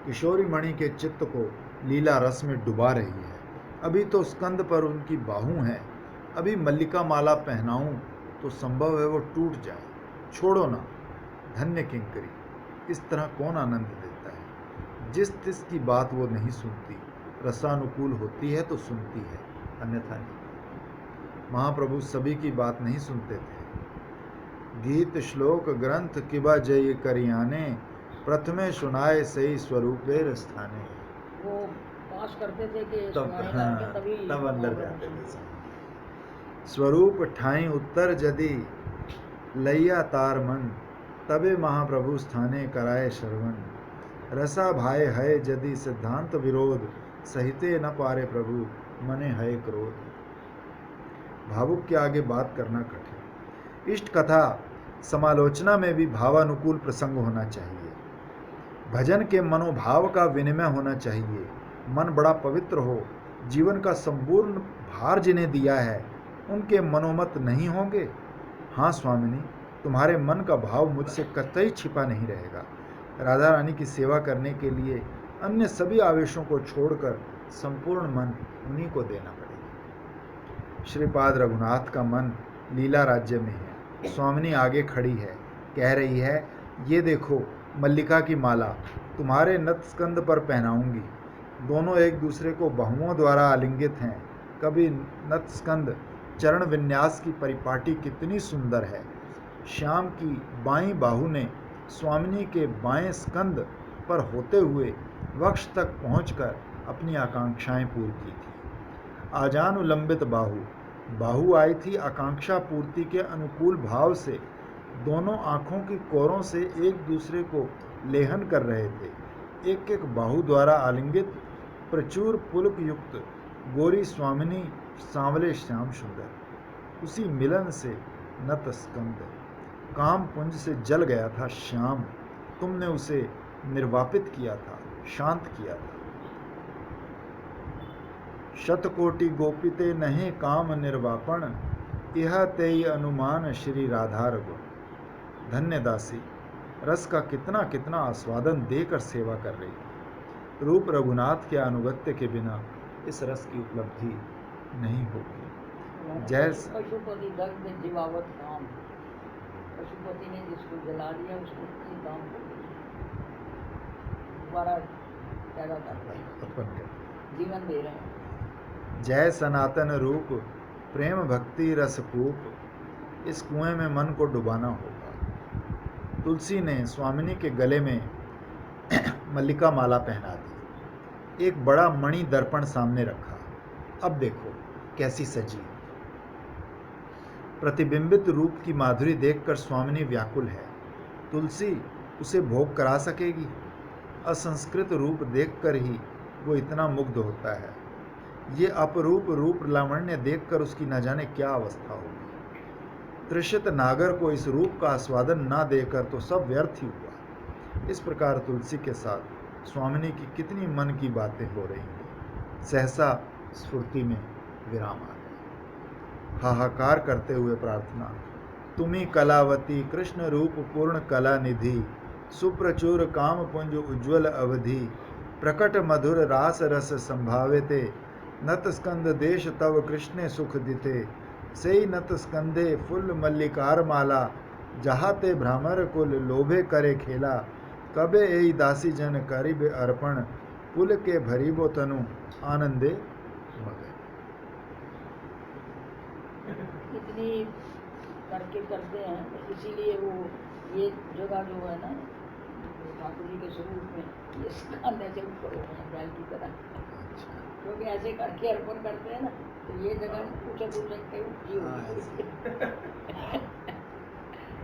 किशोरी मणि के चित्त को लीला रस में डुबा रही है। अभी तो स्कंद पर उनकी बाहु हैं, अभी मल्लिका माला पहनाऊं तो संभव है वो टूट जाए। छोड़ो ना, धन्य किंकरी, इस तरह कौन आनंद देता है। जिस तिस की बात वो नहीं सुनती, रसानुकूल होती है तो सुनती है, अन्यथा नहीं। महाप्रभु सभी की बात नहीं सुनते थे। गीत श्लोक ग्रंथ किबा जय करियाने, प्रथमे सुनाए सही स्वरूपेर स्थाने। वो पास करते थे कि तब अंदर जाते थे। स्वरूप ठाई उत्तर जदि लैया तार मन, तबे महाप्रभु स्थाने कराए श्रवण। रसा भाई है जदि सिद्धांत विरोध, सहिते न पारे प्रभु मने है क्रोध। भावुक के आगे बात करना कठिन। इष्ट कथा समालोचना में भी भावानुकूल प्रसंग होना चाहिए। भजन के मनोभाव का विनिमय होना चाहिए। मन बड़ा पवित्र हो, जीवन का संपूर्ण भार जिन्हें दिया है उनके मनोमत नहीं होंगे। हाँ स्वामिनी, तुम्हारे मन का भाव मुझसे कतई छिपा नहीं रहेगा। राधा रानी की सेवा करने के लिए अन्य सभी आवेशों को छोड़कर संपूर्ण मन उन्हीं को देना पड़ेगा। श्रीपाद रघुनाथ का मन लीला राज्य में है। स्वामिनी आगे खड़ी है, कह रही है, ये देखो मल्लिका की माला तुम्हारे नत स्कंद पर पहनाऊंगी। दोनों एक दूसरे को बाहुओं द्वारा आलिंगित हैं। कभी नत स्कंद चरण विन्यास की परिपाटी कितनी सुंदर है। श्याम की बाईं बाहु ने स्वामिनी के बाएं स्कंद पर होते हुए वक्ष तक पहुंचकर अपनी आकांक्षाएं पूरी की थी। आजानुलंबित बाहु आई थी आकांक्षा पूर्ति के अनुकूल भाव से। दोनों आँखों की कोरों से एक दूसरे को लेहन कर रहे थे। एक एक बाहु द्वारा आलिंगित प्रचुर पुलक युक्त गोरी स्वामिनी, सांवले श्याम सुंदर। उसी मिलन से नत स्कंद काम पुंज से जल गया था श्याम। तुमने उसे निर्वापित किया था, शांत किया था। शतकोटि गोपिते नहीं काम निर्वापण, यह तेई अनुमान श्री राधार गुण। धन्य दासी, रस का कितना कितना आस्वादन देकर सेवा कर रही है। रूप रघुनाथ के अनुगत्य के बिना इस रस की उपलब्धि नहीं होगी। जैस पशुपति दग्ध जीवावत काम, पशुपति ने जिसको जला दिया उसको काम दोबारा पैदा कर जीवन दे रहे हैं। जय सनातन रूप प्रेम भक्ति रसकूप, इस कुएं में मन को डुबाना होगा। तुलसी ने स्वामिनी के गले में मल्लिका माला पहना दी। एक बड़ा मणि दर्पण सामने रखा। अब देखो कैसी सजी। प्रतिबिंबित रूप की माधुरी देखकर स्वामिनी व्याकुल है। तुलसी उसे भोग करा सकेगी? असंस्कृत रूप देखकर ही वो इतना मुग्ध होता है। ये अपरूप रूप लावण्य देखकर उसकी न जाने क्या अवस्था होगी। तृषित नागर को इस रूप का आस्वादन ना देकर तो सब व्यर्थ ही हुआ। इस प्रकार तुलसी के साथ स्वामिनी की कितनी मन की बातें हो रही हैं। सहसा स्फूर्ति में विराम आ गया। हाहाकार करते हुए प्रार्थना, तुम्ही कलावती कृष्ण रूप पूर्ण कला निधि, सुप्रचुर काम पुंज उज्ज्वल अवधि, प्रकट मधुर रास रस संभावेते, नत स्कंद देश तव कृष्णे सुख दिते, सेई नत स्कंदे फुल मल्लिकार माला, जहाते भ्रामर कुल लोभे करे खेला, कबे एई दासी जन करिबे अर्पण, पुल के भरीबो तनु आनंदे इतनी करके करते हैं, इसीलिए वो ये जगह जो है ना ठाकुर जी के स्वरूप में ये सिखाने से ऊपर हो गए बैल की तरह, क्योंकि ऐसे करके अर्पण करते हैं ना, तो ये जगह ऊंचा दूर की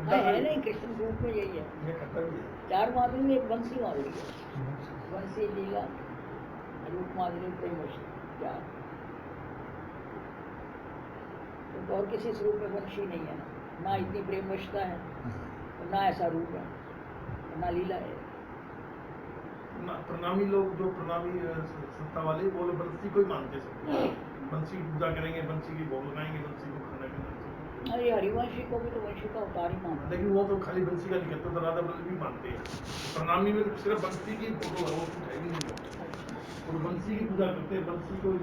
है नहीं, कृष्ण रूप में यही है। चार माधुरी में एक बंसी माधुरी है, बंसी लीला रूप माधुरी प्रेम चार, तो और किसी स्वरूप में वंशी नहीं है ना इतनी प्रेमवशता है, ना ऐसा रूप है, ना लीला है। प्रणामी लोग, जो प्रणामी संस्था वाले, वो लोग बंसी को ही मानते सब, बंसी की पूजा करेंगे, बंसी की भोग लगाएंगे, बंसी को खाना खिलाएंगे। अरे हरिवंशी को भी तो वंशी का अवतार ही मानते हैं, लेकिन वो तो खाली बंसी का नहीं करते, तो राधा बल्लभ भी मानते हैं। प्रणामी में सिर्फ बंसी की फोटो है, वो कुछ है ही नहीं, वो बंसी की पूजा करते हैं, बंसी को